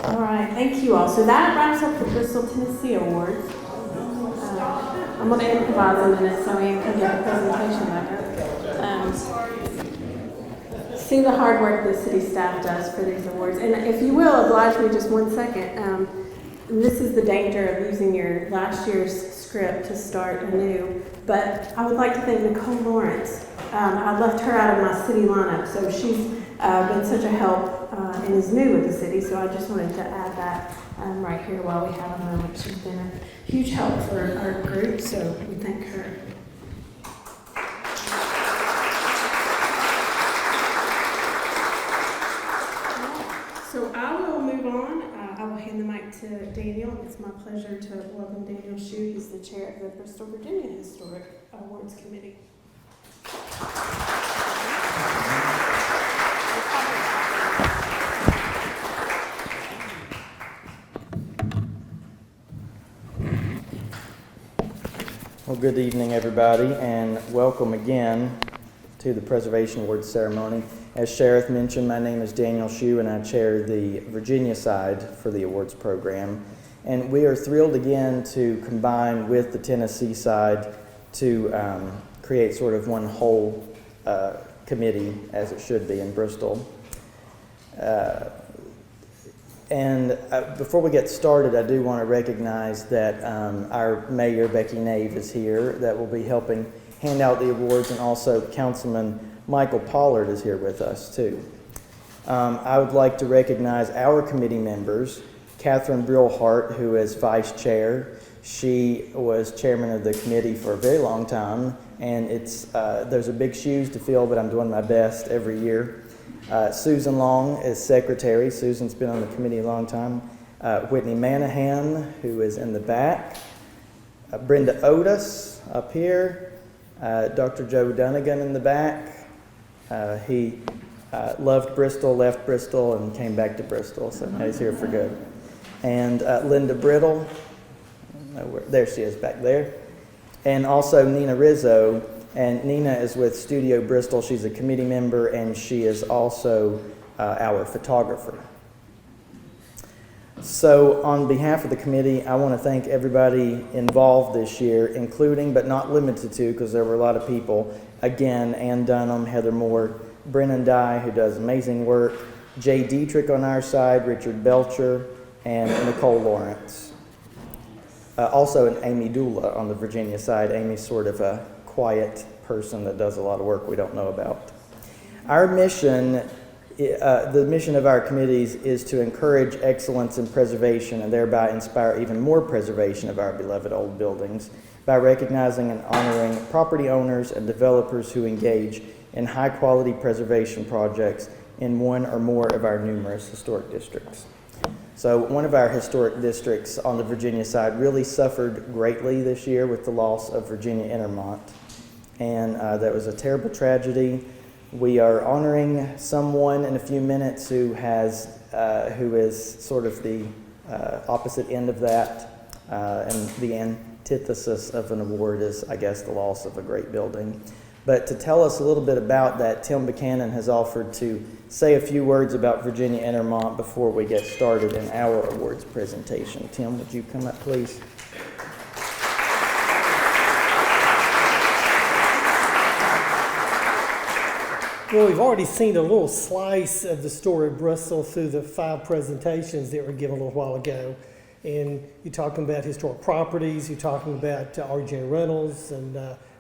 All right, thank you all. So that wraps up the Bristol, Tennessee Awards. I'm going to improvise a minute so Ian can get the presentation back up. See the hard work the city staff does for these awards. And if you will, oblige me just 1 second. This is the danger of using your last year's script to start anew. But I would like to thank Nicole Lawrence. I left her out of my city lineup, so she's been such a help and is new with the city, so I just wanted to add that right here while we have a moment. She's been a huge help for our group, so we thank her. So I will move on. I will hand the mic to Daniel. It's my pleasure to welcome Daniel Shue. He's the chair of the Bristol, Virginia Historic Awards Committee. Well, good evening, everybody, and welcome again to the Preservation Awards ceremony. As Sheriff mentioned, my name is Daniel Shue, and I chair the Virginia side for the awards program. And we are thrilled again to combine with the Tennessee side to create sort of one whole committee, as it should be in Bristol. And before we get started, I do want to recognize that our mayor, Becky Nave, is here, that will be helping hand out the awards, and also Councilman Michael Pollard is here with us too. I would like to recognize our committee members, Catherine Brillhart, who is vice chair. She was chairman of the committee for a very long time, and there's a big shoes to fill, but I'm doing my best every year. Susan Long is secretary. Susan's been on the committee a long time. Whitney Manahan, who is in the back. Brenda Otis up here. Dr. Joe Dunnigan in the back. He loved Bristol, left Bristol, and came back to Bristol, so now he's here for good. And Linda Brittle, there she is back there. And also Nina Rizzo, and Nina is with Studio Bristol. She's a committee member, and she is also our photographer. So on behalf of the committee, I want to thank everybody involved this year, including but not limited to, because there were a lot of people, again, Ann Dunham, Heather Moore, Brennan Dye, who does amazing work, Jay Dietrich on our side, Richard Belcher, and Nicole Lawrence. Also an Amy Dula on the Virginia side. Amy's sort of a quiet person that does a lot of work we don't know about. Our mission, the mission of our committees, is to encourage excellence in preservation and thereby inspire even more preservation of our beloved old buildings by recognizing and honoring property owners and developers who engage in high-quality preservation projects in one or more of our numerous historic districts. So one of our historic districts on the Virginia side really suffered greatly this year with the loss of Virginia Intermont, and that was a terrible tragedy. We are honoring someone in a few minutes who is sort of the opposite end of that, and the antithesis of an award is, I guess, the loss of a great building. But to tell us a little bit about that, Tim Buchanan has offered to say a few words about Virginia Intermont before we get started in our awards presentation. Tim, would you come up, please? Well, we've already seen a little slice of the story of Bristol through the 5 presentations that were given a little while ago. And you're talking about historic properties, you're talking about RJ Reynolds and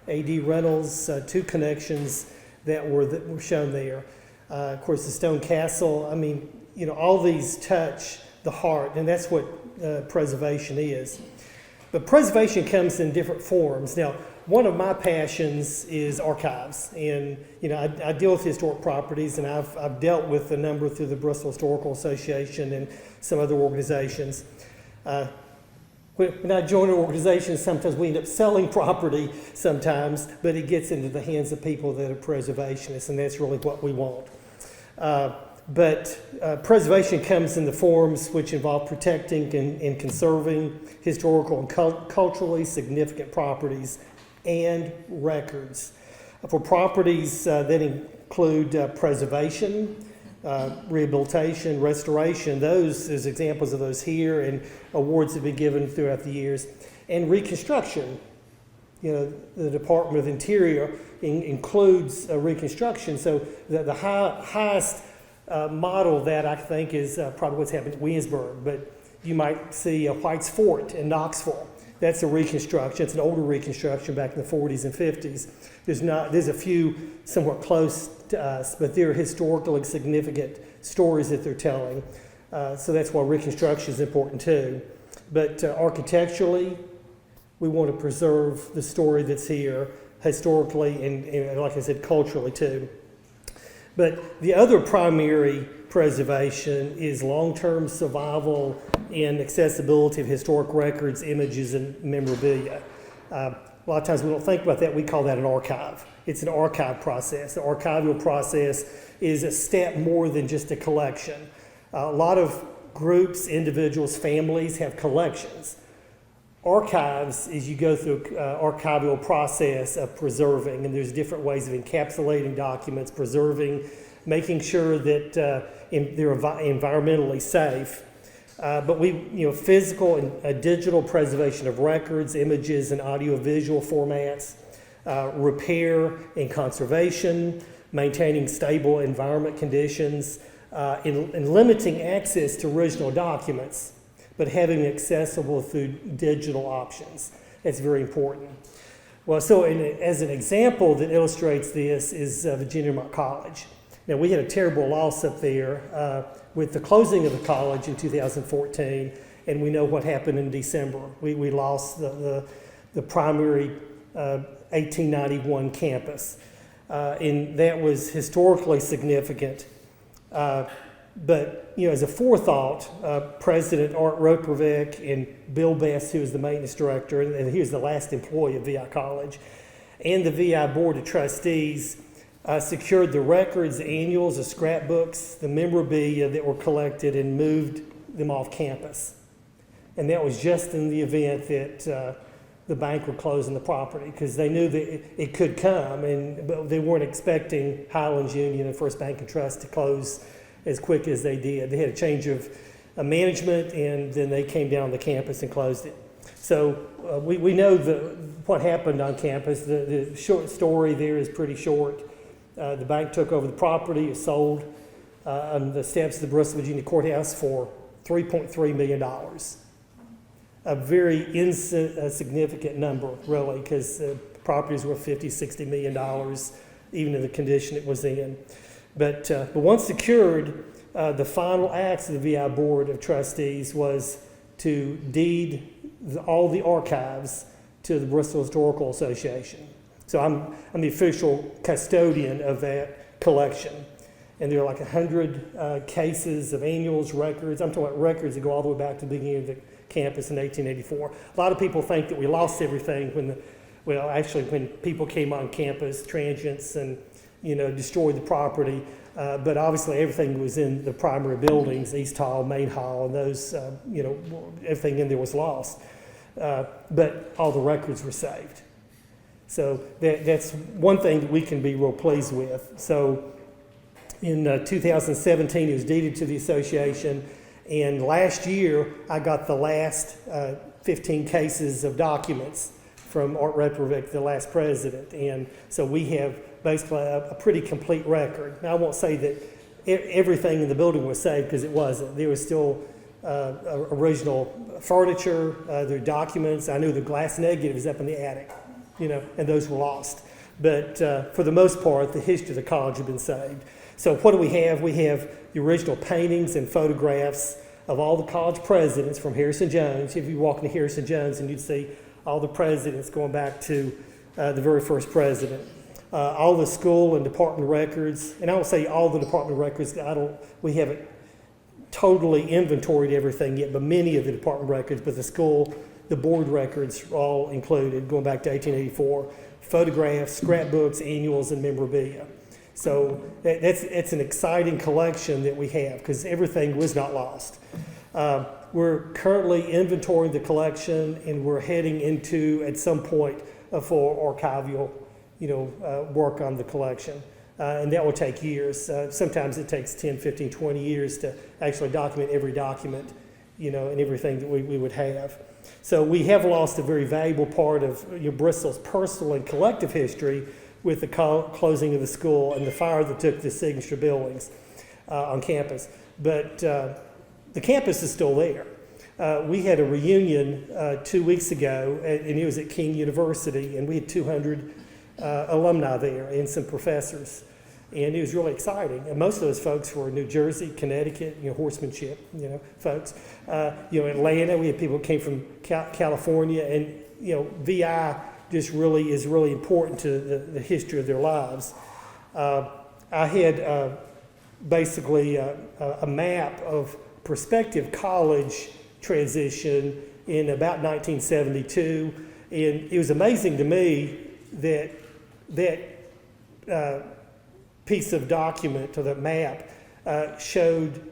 AD Reynolds, 2 connections that were shown there. Of course, the Stone Castle. I mean, all these touch the heart, and that's what preservation is. But preservation comes in different forms. Now, one of my passions is archives, and I deal with historic properties, and I've dealt with a number through the Bristol Historical Association and some other organizations. When I join an organization, sometimes we end up selling property sometimes, but it gets into the hands of people that are preservationists, and that's really what we want. But preservation comes in the forms which involve protecting and conserving historical and culturally significant properties and records. For properties that include preservation, rehabilitation, restoration, there's examples of those here, and awards have been given throughout the years. And reconstruction, the Department of Interior includes reconstruction. So the highest model that I think is probably what's happened at Williamsburg, but you might see White's Fort in Knoxville. That's a reconstruction. It's an older reconstruction back in the 40s and 50s. There's a few somewhat close to us, but they're historically significant stories that they're telling. So that's why reconstruction is important too. But architecturally, we want to preserve the story that's here historically and like I said, culturally too. But the other primary preservation is long-term survival and accessibility of historic records, images, and memorabilia. A lot of times we don't think about that. We call that an archive. It's an archive process. The archival process is a step more than just a collection. A lot of groups, individuals, families have collections. Archives is you go through an archival process of preserving, and there's different ways of encapsulating documents, preserving, making sure that they're environmentally safe. But physical and digital preservation of records, images, and audiovisual formats, repair and conservation, maintaining stable environment conditions, and limiting access to original documents, but having them accessible through digital options. That's very important. Well, so as an example that illustrates this is Virginia Mont College. Now, we had a terrible loss up there with the closing of the college in 2014, and we know what happened in December. We lost the primary 1891 campus, and that was historically significant. But, you know, as a forethought, President Art Ropervec and Bill Best, who was the maintenance director, and he was the last employee of VI College, and the VI Board of Trustees secured the records, the annuals, the scrapbooks, the memorabilia that were collected and moved them off campus. And that was just in the event that the bank would close on the property, because they knew that it could come, but they weren't expecting Highlands Union and First Bank and Trust to close as quick as they did. They had a change of management, and then they came down the campus and closed it. So we know what happened on campus. The short story there is pretty short. The bank took over the property. It sold on the steps of the Bristol, Virginia courthouse for $3.3 million. A very insignificant number, really, because properties were $50, $60 million, even in the condition it was in. But once secured, the final acts of the VI Board of Trustees was to deed all the archives to the Bristol Historical Association. So I'm the official custodian of that collection. And there are like 100 cases of annuals, records. I'm talking about records that go all the way back to the beginning of the campus in 1884. A lot of people think that we lost everything when people came on campus, transients, and destroyed the property. But obviously everything was in the primary buildings, East Hall, Main Hall, and those, everything in there was lost. But all the records were saved. So that's one thing that we can be real pleased with. So in 2017, it was deeded to the association. And last year, I got the last 15 cases of documents from Art Ropervec, the last president. And so we have basically a pretty complete record. Now, I won't say that everything in the building was saved, because it wasn't. There was still original furniture, there were documents. I knew the glass negatives up in the attic, and those were lost. But for the most part, the history of the college had been saved. So what do we have? We have the original paintings and photographs of all the college presidents from Harrison Jones. If you walk into Harrison Jones, and you'd see all the presidents going back to the very first president. All the school and department records, and I don't say all the department records. We haven't totally inventoried everything yet, but many of the department records. But the school, the board records are all included, going back to 1884. Photographs, scrapbooks, annuals, and memorabilia. So it's an exciting collection that we have, because everything was not lost. We're currently inventorying the collection, and we're heading into, at some point, a full archival work on the collection. And that will take years. Sometimes it takes 10, 15, 20 years to actually document every document, and everything that we would have. So we have lost a very valuable part of Bristol's personal and collective history with the closing of the school and the fire that took the signature buildings on campus. But the campus is still there. We had a reunion 2 weeks ago, and it was at King University, and we had 200 alumni there and some professors. And it was really exciting. And most of those folks were New Jersey, Connecticut, horsemanship, folks. Atlanta, we had people who came from California, and, VI just really is really important to the history of their lives. I had basically a map of prospective college transition in about 1972, and it was amazing to me that piece of document, or that map, showed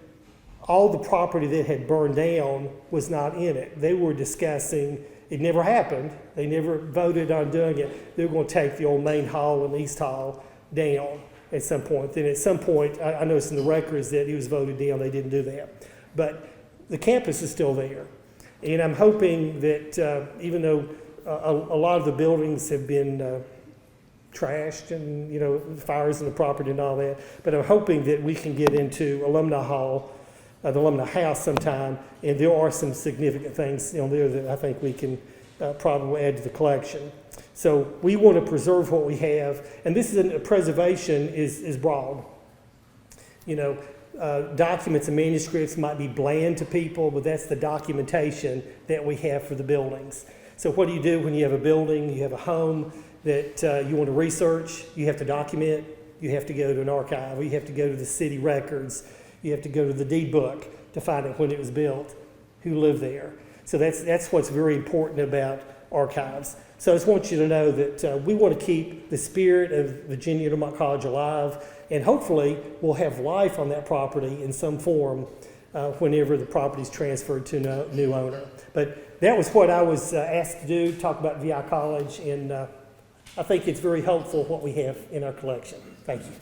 all the property that had burned down was not in it. They were discussing, it never happened, they never voted on doing it. They were going to take the old Main Hall and East Hall down at some point. Then at some point, I noticed in the records that it was voted down, they didn't do that. But the campus is still there. And I'm hoping that even though a lot of the buildings have been trashed and, fires in the property and all that, but I'm hoping that we can get into Alumni Hall, the Alumni House sometime, and there are some significant things there that I think we can probably add to the collection. So we want to preserve what we have, and this is preservation is broad. You know, documents and manuscripts might be bland to people, but that's the documentation that we have for the buildings. So what do you do when you have a building, you have a home that you want to research, you have to document, you have to go to an archive, you have to go to the city records, you have to go to the deed book to find out when it was built, who lived there. So that's what's very important about archives. So I just want you to know that we want to keep the spirit of Virginia Intermont College alive, and hopefully we'll have life on that property in some form whenever the property is transferred to a new owner. But that was what I was asked to do, talk about VI College, and I think it's very helpful what we have in our collection. Thank you.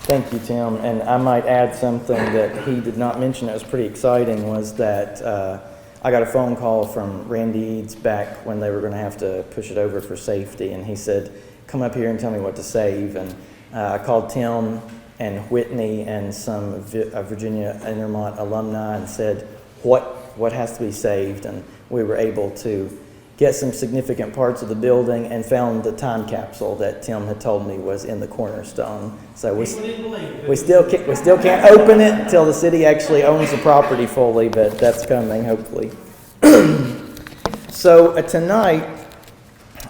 Thank you, Tim. And I might add something that he did not mention that was pretty exciting, was that I got a phone call from Randy Eads back when they were going to have to push it over for safety, and he said, come up here and tell me what to save. And I called Tim and Whitney and some Virginia Intermont alumni and said, what has to be saved? And we were able to get some significant parts of the building and found the time capsule that Tim had told me was in the cornerstone. So we still can't open it until the city actually owns the property fully, but that's coming, hopefully. So tonight,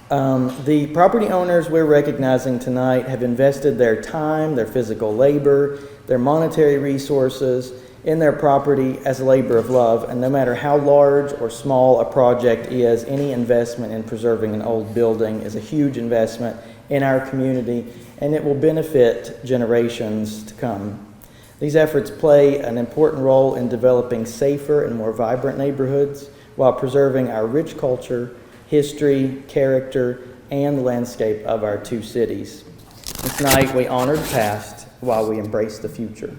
the property owners we're recognizing tonight have invested their time, their physical labor, their monetary resources in their property as a labor of love. And no matter how large or small a project is, any investment in preserving an old building is a huge investment in our community, and it will benefit generations to come. These efforts play an important role in developing safer and more vibrant neighborhoods while preserving our rich culture, history, character, and the landscape of our two cities. This night we honor the past while we embrace the future.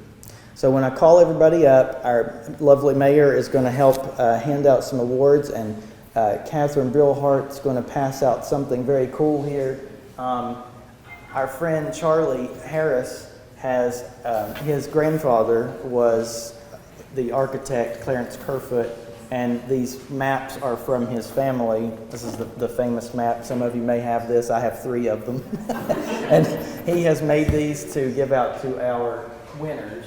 So when I call everybody up, our lovely mayor is going to help hand out some awards, and Catherine Brillhart's going to pass out something very cool here. Our friend Charlie Harris has, his grandfather was the architect Clarence Kerfoot, and these maps are from his family. This is the famous map. Some of you may have this. I have 3 of them. And he has made these to give out to our winners.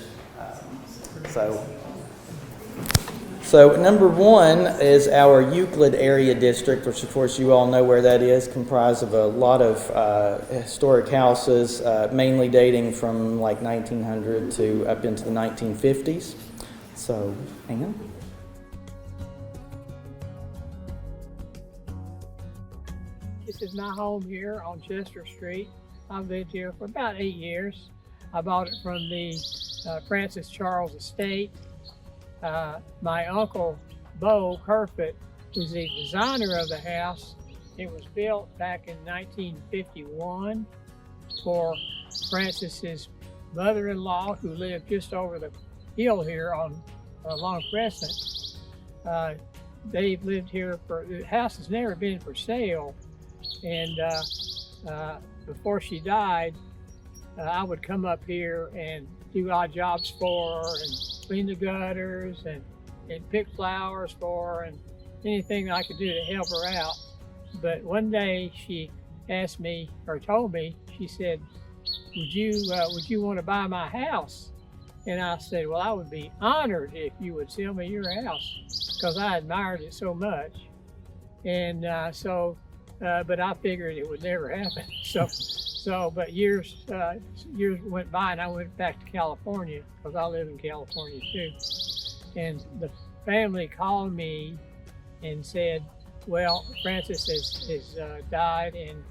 So number 1 is our Euclid area district, which of course you all know where that is, comprised of a lot of historic houses, mainly dating from like 1900 to up into the 1950s. So, hang on. This is my home here on Chester Street. I've lived here for about 8 years. I bought it from the Francis Charles Estate. My uncle, Bo Kerfoot, was the designer of the house. It was built back in 1951 for Francis's mother-in-law, who lived just over the hill here on Long Crescent. They've lived here the house has never been for sale. And before she died, I would come up here and do odd jobs for her and clean the gutters and pick flowers for her and anything I could do to help her out. But one day she asked me, or told me, she said, would you want to buy my house? And I said, well, I would be honored if you would sell me your house, because I admired it so much. And but I figured it would never happen. But years went by, and I went back to California, because I live in California too. And the family called me and said, well, Francis has died, and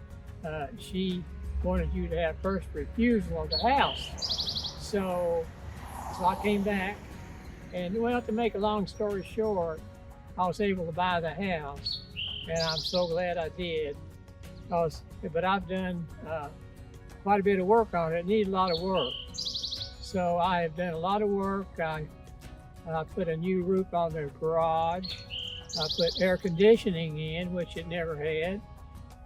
she wanted you to have first refusal of the house. So I came back, and well, to make a long story short, I was able to buy the house, and I'm so glad I did. But I've done quite a bit of work on it. It needed a lot of work. So I have done a lot of work. I put a new roof on the garage. I put air conditioning in, which it never had.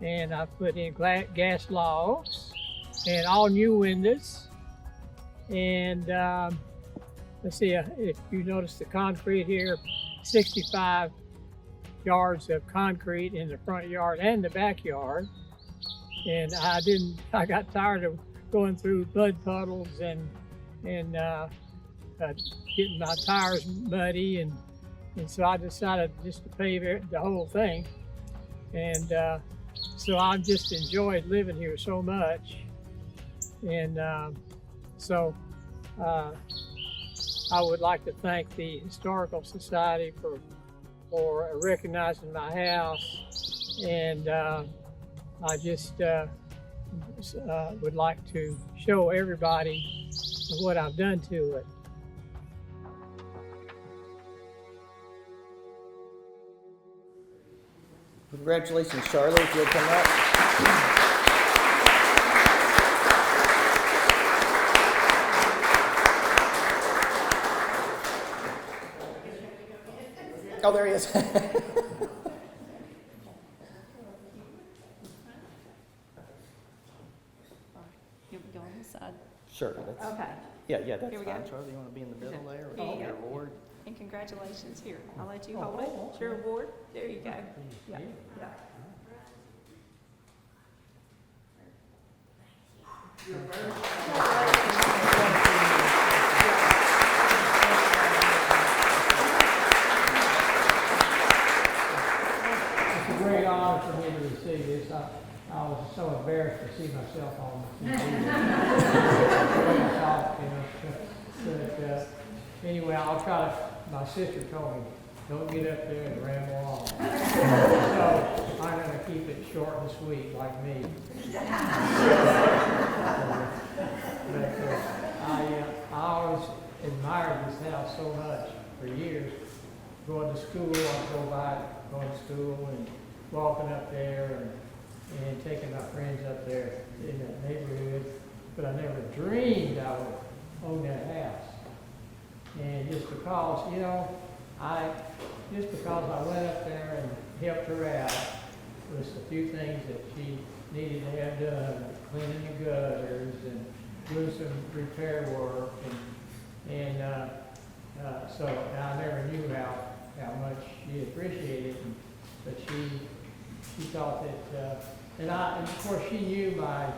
And I put in gas logs and all new windows. And let's see, if you notice the concrete here, 65 yards of concrete in the front yard and the backyard. And I got tired of going through mud puddles and getting my tires muddy, and so I decided just to pave the whole thing. And so I've just enjoyed living here so much. And so I would like to thank the Historical Society for recognizing my house, and I just would like to show everybody what I've done to it. Congratulations, Charlie, if you'll come up. Oh, there he is. You go on this side. Sure. Okay. Yeah, that's Here we go. fine. Charlie, you want to be in the middle there? Here you Your go. award? And congratulations. Here, I'll let you hold it. It's your award. There you go. Yeah. It's a great honor for me to receive this. I was so embarrassed to see myself on the TV. But anyway, I'll try to. My sister told me, don't get up there and ramble on. So I'm going to keep it short and sweet, like me. But I always admired this house so much for years. Going to school, I'd go by going to school and walking up there and taking my friends up there in that neighborhood. But I never dreamed I would own that house. And just because, I went up there and helped her out with a few things that she needed to have done, cleaning the gutters and doing some repair work, and so I never knew how much she appreciated it, but she thought that, and of course she knew my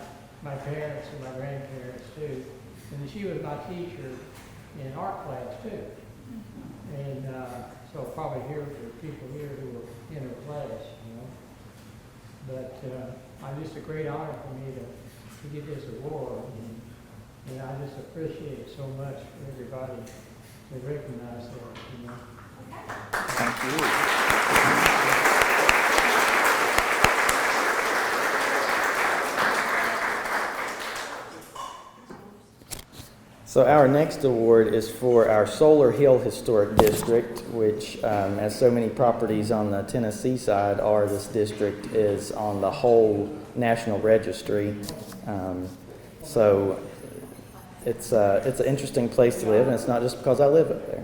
parents and my grandparents too, and she was my teacher in art class too. And so probably here for people here who were in her class, But it's just a great honor for me to get this award, and I just appreciate it so much for everybody to recognize that, Thank you. So our next award is for our Solar Hill Historic District, which, as so many properties on the Tennessee side are, this district is on the whole National Registry. So it's an interesting place to live, and it's not just because I live up there.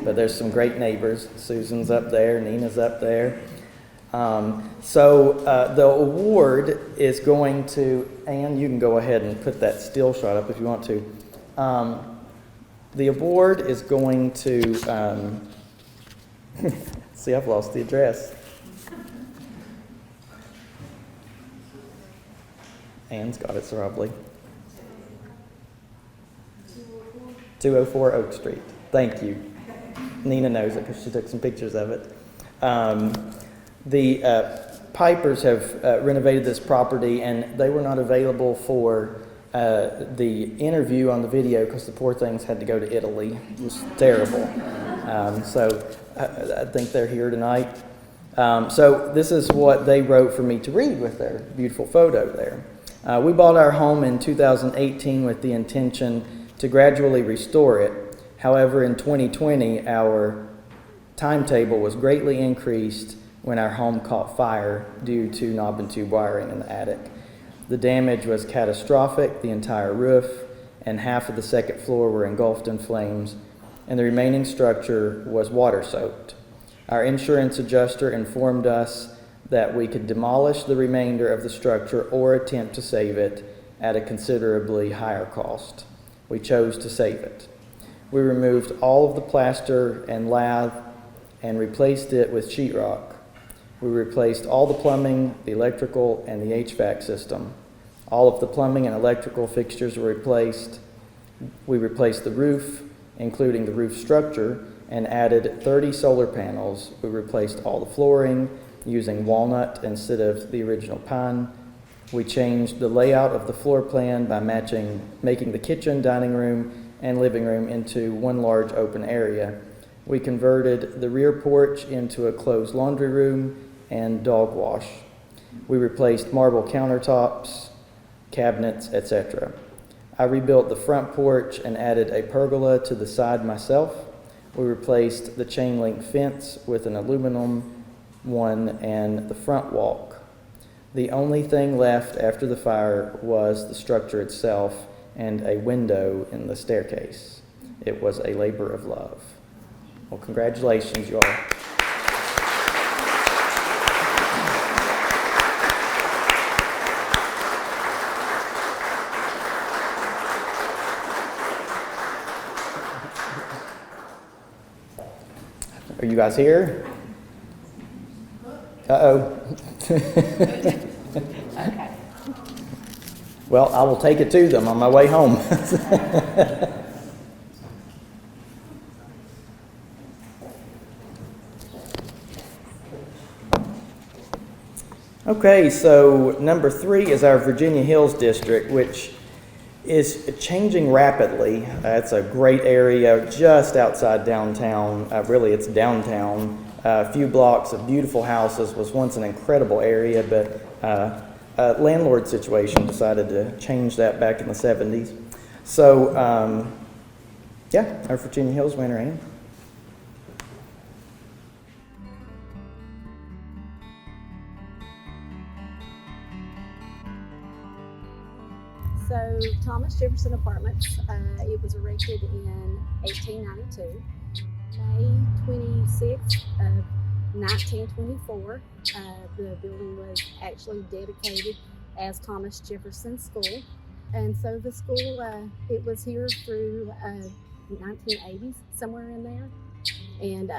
But there's some great neighbors. Susan's up there, Nina's up there. So the award is going to, Ann, you can go ahead and put that still shot up if you want to. The award is going to, see, I've lost the address. Ann's got it, so probably. 204 Oak Street. Thank you. Nina knows it because she took some pictures of it. The Pipers have renovated this property, and they were not available for the interview on the video because the poor things had to go to Italy. It was terrible. So I think they're here tonight. So this is what they wrote for me to read with their beautiful photo there. We bought our home in 2018 with the intention to gradually restore it. However, in 2020, our timetable was greatly increased when our home caught fire due to knob and tube wiring in the attic. The damage was catastrophic. The entire roof and half of the second floor were engulfed in flames, and the remaining structure was water-soaked. Our insurance adjuster informed us that we could demolish the remainder of the structure or attempt to save it at a considerably higher cost. We chose to save it. We removed all of the plaster and lath and replaced it with sheetrock. We replaced all the plumbing, the electrical, and the HVAC system. All of the plumbing and electrical fixtures were replaced. We replaced the roof, including the roof structure, and added 30 solar panels. We replaced all the flooring using walnut instead of the original pine. We changed the layout of the floor plan by making the kitchen, dining room, and living room into one large open area. We converted the rear porch into a closed laundry room and dog wash. We replaced marble countertops, cabinets, etc. I rebuilt the front porch and added a pergola to the side myself. We replaced the chain link fence with an aluminum one and the front walk. The only thing left after the fire was the structure itself and a window in the staircase. It was a labor of love. Well, congratulations, you all. Are you guys here? Uh-oh. Okay. Well, I will take it to them on my way home. Okay, so number 3 is our Virginia Hills District, which is changing rapidly. It's a great area just outside downtown. Really, it's downtown. A few blocks of beautiful houses. Was once an incredible area, but a landlord situation decided to change that back in the 70s. So, yeah, our Virginia Hills winner, Ann. So Thomas Jefferson Apartments, it was erected in 1892. May 26th of 1924, the building was actually dedicated as Thomas Jefferson School. And so the school, it was here through 1980s, somewhere in there. And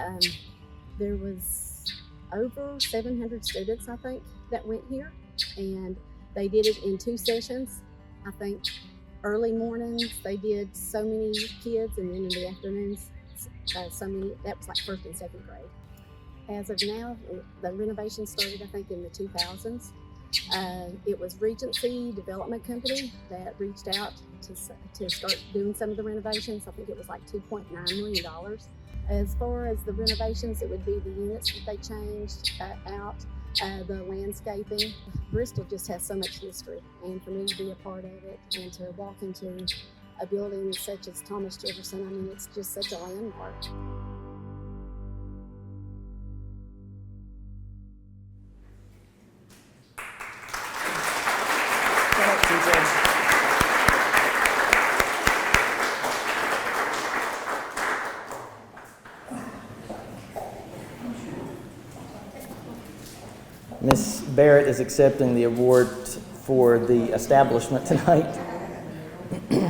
there was over 700 students, I think, that went here. And they did it in 2 sessions. I think early mornings they did so many kids, and then in the afternoons so many. That was like 1st and 2nd grade. As of now, the renovation started I think in the 2000s. It was Regency Development Company that reached out to start doing some of the renovations. I think it was like $2.9 million. As far as the renovations, it would be the units that they changed out. The landscaping. Bristol just has so much history, and for me to be a part of it and to walk into a building such as Thomas Jefferson, I mean, it's just such a landmark. Ms. Barrett is accepting the award for the establishment tonight. Do you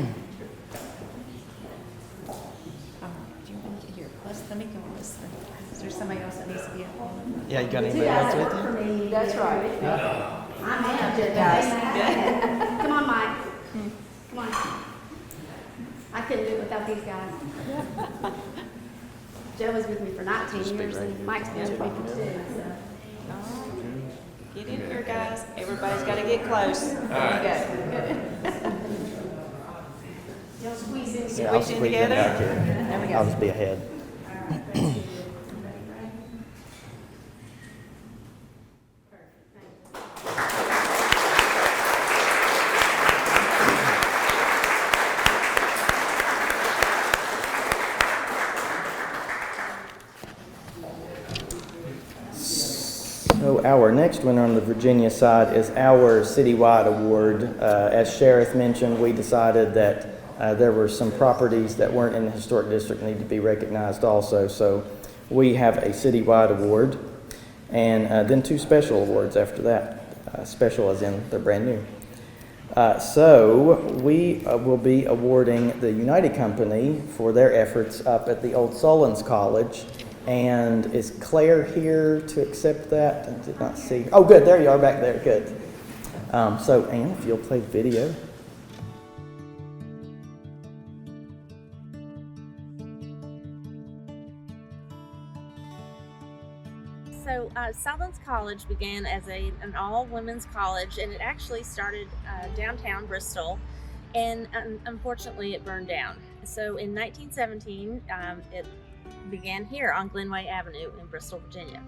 want to get here? Let me go listen. Is there somebody else that needs to be at home? Yeah, you got anybody else with you? For me, that's right. I'm out, guys. Come on, Mike. Come on. I couldn't do it without these guys. Joe was with me for 19 years, and Mike's been with me for 2. So. Get in here, guys. Everybody's got to get close. There you go. Y'all squeeze in. Yeah, I'll squeeze in back here. There we go. I'll just be ahead. So our next winner on the Virginia side is our citywide award. As Sheriff mentioned, we decided that there were some properties that weren't in the historic district need to be recognized also. So we have a citywide award and then 2 special awards after that. Special as in they're brand new. So we will be awarding the United Company for their efforts up at the Old Sullins College. And is Claire here to accept that? I did not see. Oh, good. There you are back there. Good. So, Anne, if you'll play the video. So Sullins College began as an all-women's college, and it actually started downtown Bristol, and unfortunately it burned down. So in 1917, it began here on Glenway Avenue in Bristol, Virginia.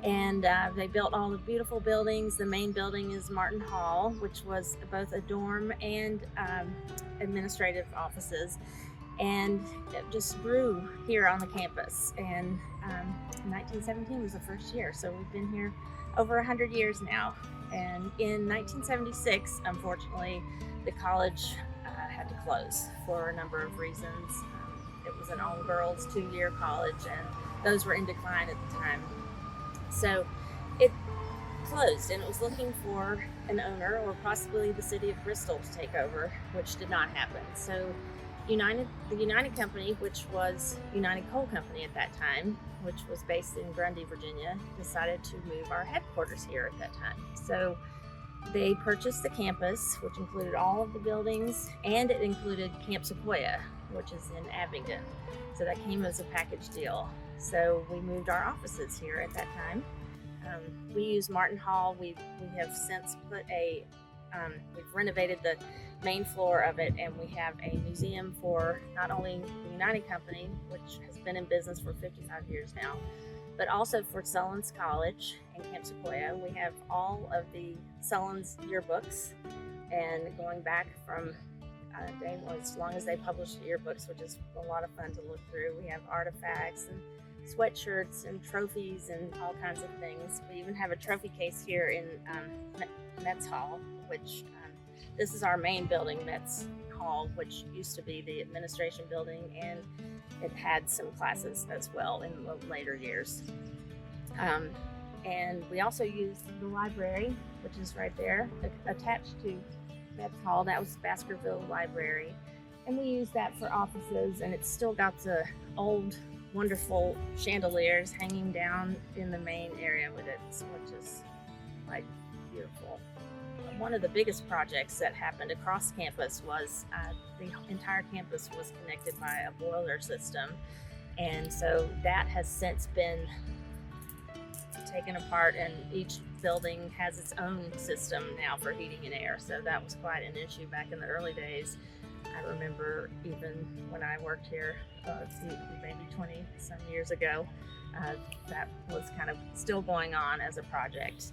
And they built all the beautiful buildings. The main building is Martin Hall, which was both a dorm and administrative offices. And it just grew here on the campus. And 1917 was the first year, so we've been here over 100 years now. And in 1976, unfortunately, the college had to close for a number of reasons. It was an all-girls 2-year college, and those were in decline at the time. So it closed, and it was looking for an owner, or possibly the city of Bristol, to take over, which did not happen. So the United Company, which was United Coal Company at that time, which was based in Grundy, Virginia, decided to move our headquarters here at that time. So they purchased the campus, which included all of the buildings, and it included Camp Sequoia, which is in Abingdon. So that came as a package deal. So we moved our offices here at that time. We use Martin Hall. We have since put we've renovated the main floor of it, and we have a museum for not only the United Company, which has been in business for 55 years now, but also for Sullins College and Camp Sequoia. We have all of the Sullins yearbooks, and going back from as long as they published the yearbooks, which is a lot of fun to look through. We have artifacts and sweatshirts and trophies and all kinds of things. We even have a trophy case here in Metz Hall, which this is our main building, Metz Hall, which used to be the administration building, and it had some classes as well in the later years. And we also use the library, which is right there, attached to Metz Hall. That was Baskerville Library. And we use that for offices, and it's still got the old, wonderful chandeliers hanging down in the main area with it, which is like beautiful. One of the biggest projects that happened across campus was the entire campus was connected by a boiler system. And so that has since been taken apart, and each building has its own system now for heating and air. So that was quite an issue back in the early days. I remember even when I worked here, maybe 20 some years ago, that was kind of still going on as a project.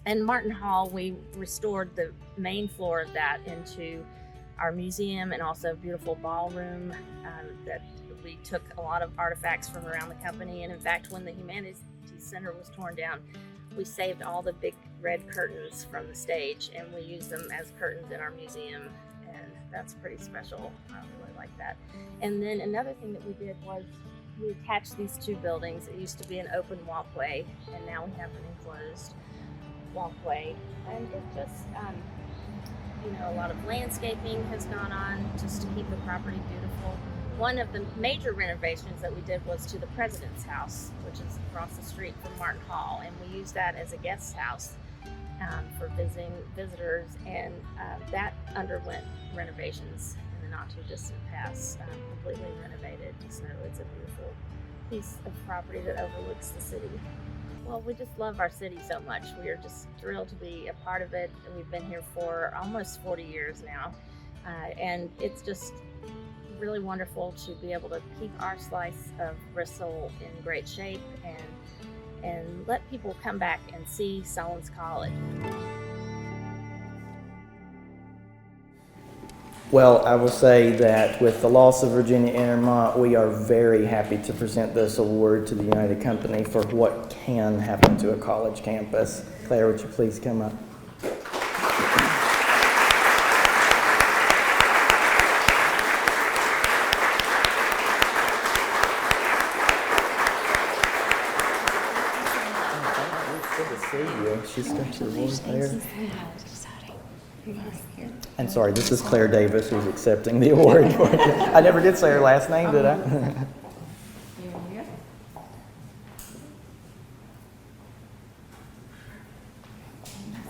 And Martin Hall, we restored the main floor of that into our museum and also a beautiful ballroom that we took a lot of artifacts from around the company. And in fact, when the Humanities Center was torn down, we saved all the big red curtains from the stage, and we used them as curtains in our museum. And that's pretty special. I really like that. And then another thing that we did was we attached these two buildings. It used to be an open walkway, and now we have an enclosed walkway. And it just, a lot of landscaping has gone on just to keep the property beautiful. One of the major renovations that we did was to the President's House, which is across the street from Martin Hall, and we used that as a guest house for visiting visitors, and that underwent renovations in the not too distant past, completely renovated. So it's a beautiful piece of property that overlooks the city. Well, we just love our city so much. We are just thrilled to be a part of it. We've been here for almost 40 years now, and it's just really wonderful to be able to keep our slice of Bristol in great shape and let people come back and see Sullins College. Well, I will say that with the loss of Virginia Intermont, we are very happy to present this award to the United Company for what can happen to a college campus. Claire, would you please come up? Good to see you. She's got your award there. And sorry, this is Claire Davis who's accepting the award. I never did say her last name, did I?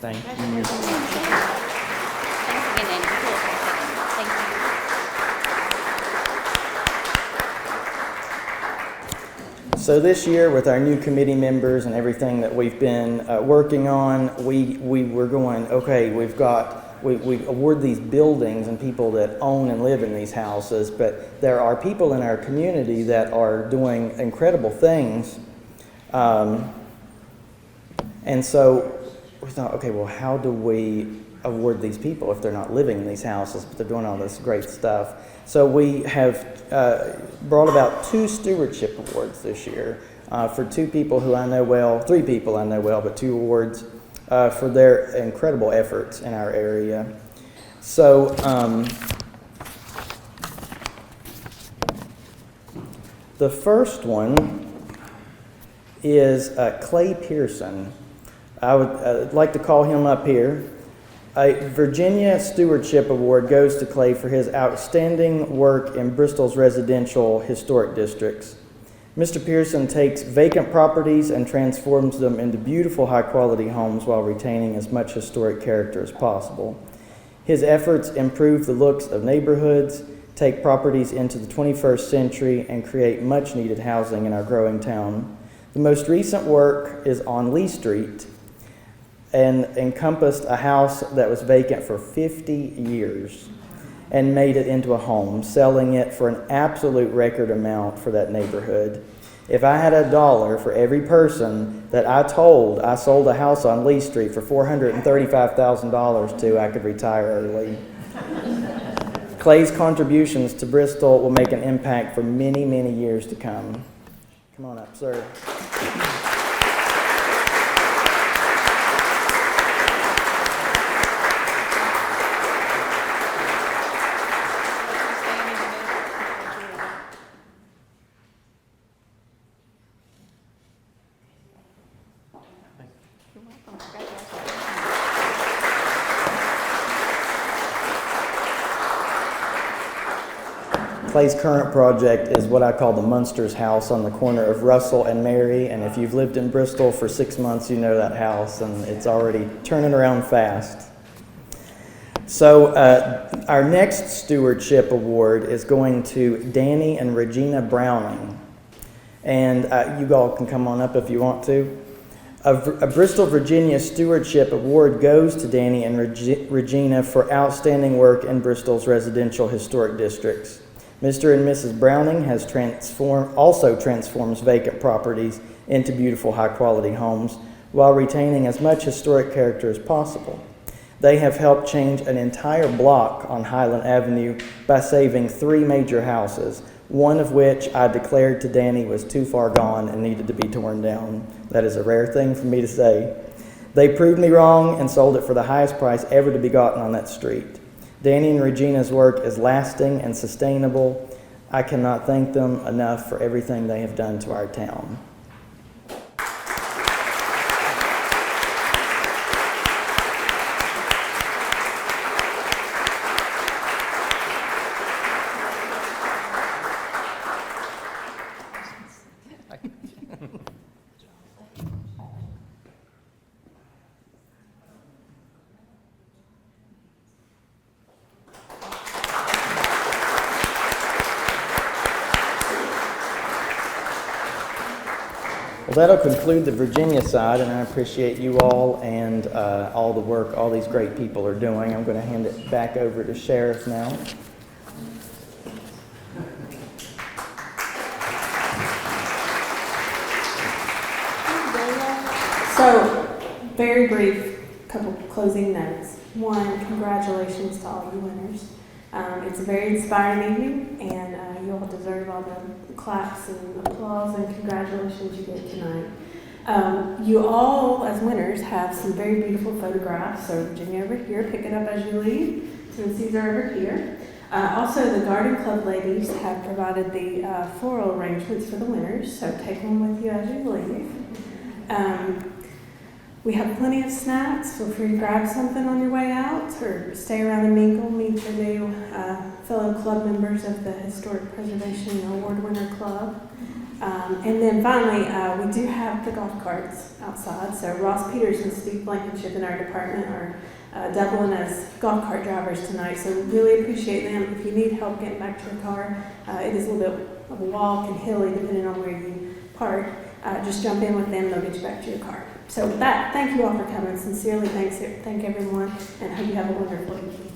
Thank you. Thanks again, Andy. Thank you. So this year, with our new committee members and everything that we've been working on, we were going, okay, we award these buildings and people that own and live in these houses, but there are people in our community that are doing incredible things. And so we thought, okay, well, how do we award these people if they're not living in these houses, but they're doing all this great stuff? So we have brought about 2 stewardship awards this year for 2 people who I know well, 3 people I know well, but 2 awards for their incredible efforts in our area. So the first one is Clay Pearson. I would like to call him up here. A Virginia Stewardship Award goes to Clay for his outstanding work in Bristol's residential historic districts. Mr. Pearson takes vacant properties and transforms them into beautiful high-quality homes while retaining as much historic character as possible. His efforts improve the looks of neighborhoods, take properties into the 21st century, and create much-needed housing in our growing town. The most recent work is on Lee Street and encompassed a house that was vacant for 50 years and made it into a home, selling it for an absolute record amount for that neighborhood. If I had $1 for every person that I told I sold a house on Lee Street for $435,000 to, I could retire early. Clay's contributions to Bristol will make an impact for many, many years to come. Come on up, sir. Clay's current project is what I call the Munsters House on the corner of Russell and Mary, and if you've lived in Bristol for 6 months, you know that house, and it's already turning around fast. So our next stewardship award is going to Danny and Regina Browning, and you all can come on up if you want to. A Bristol, Virginia Stewardship Award goes to Danny and Regina for outstanding work in Bristol's residential historic districts. Mr. and Mrs. Browning also transforms vacant properties into beautiful high-quality homes while retaining as much historic character as possible. They have helped change an entire block on Highland Avenue by saving 3 major houses, one of which I declared to Danny was too far gone and needed to be torn down. That is a rare thing for me to say. They proved me wrong and sold it for the highest price ever to be gotten on that street. Danny and Regina's work is lasting and sustainable. I cannot thank them enough for everything they have done to our town. Well, that'll conclude the Virginia side, and I appreciate you all and all the work all these great people are doing. I'm going to hand it back over to Sheriff now. So, very brief, couple closing notes. One, congratulations to all you winners. It's a very inspiring evening, and you all deserve all the claps and applause and congratulations you get tonight. You all, as winners, have some very beautiful photographs. So Virginia over here, pick it up as you leave. Tennessee's are over here. Also, the Garden Club ladies have provided the floral arrangements for the winners, so take one with you as you leave. We have plenty of snacks. Feel free to grab something on your way out or stay around and mingle, meet the new fellow club members of the Historic Preservation Award Winner Club. And then finally, we do have the golf carts outside. So Ross Peters and Steve Blankenship in our department are doubling as golf cart drivers tonight. So we really appreciate them. If you need help getting back to your car, it is a little bit of a walk and hilly depending on where you park. Just jump in with them, they'll get you back to your car. So with that, thank you all for coming. Sincerely, thank everyone, and hope you have a wonderful evening.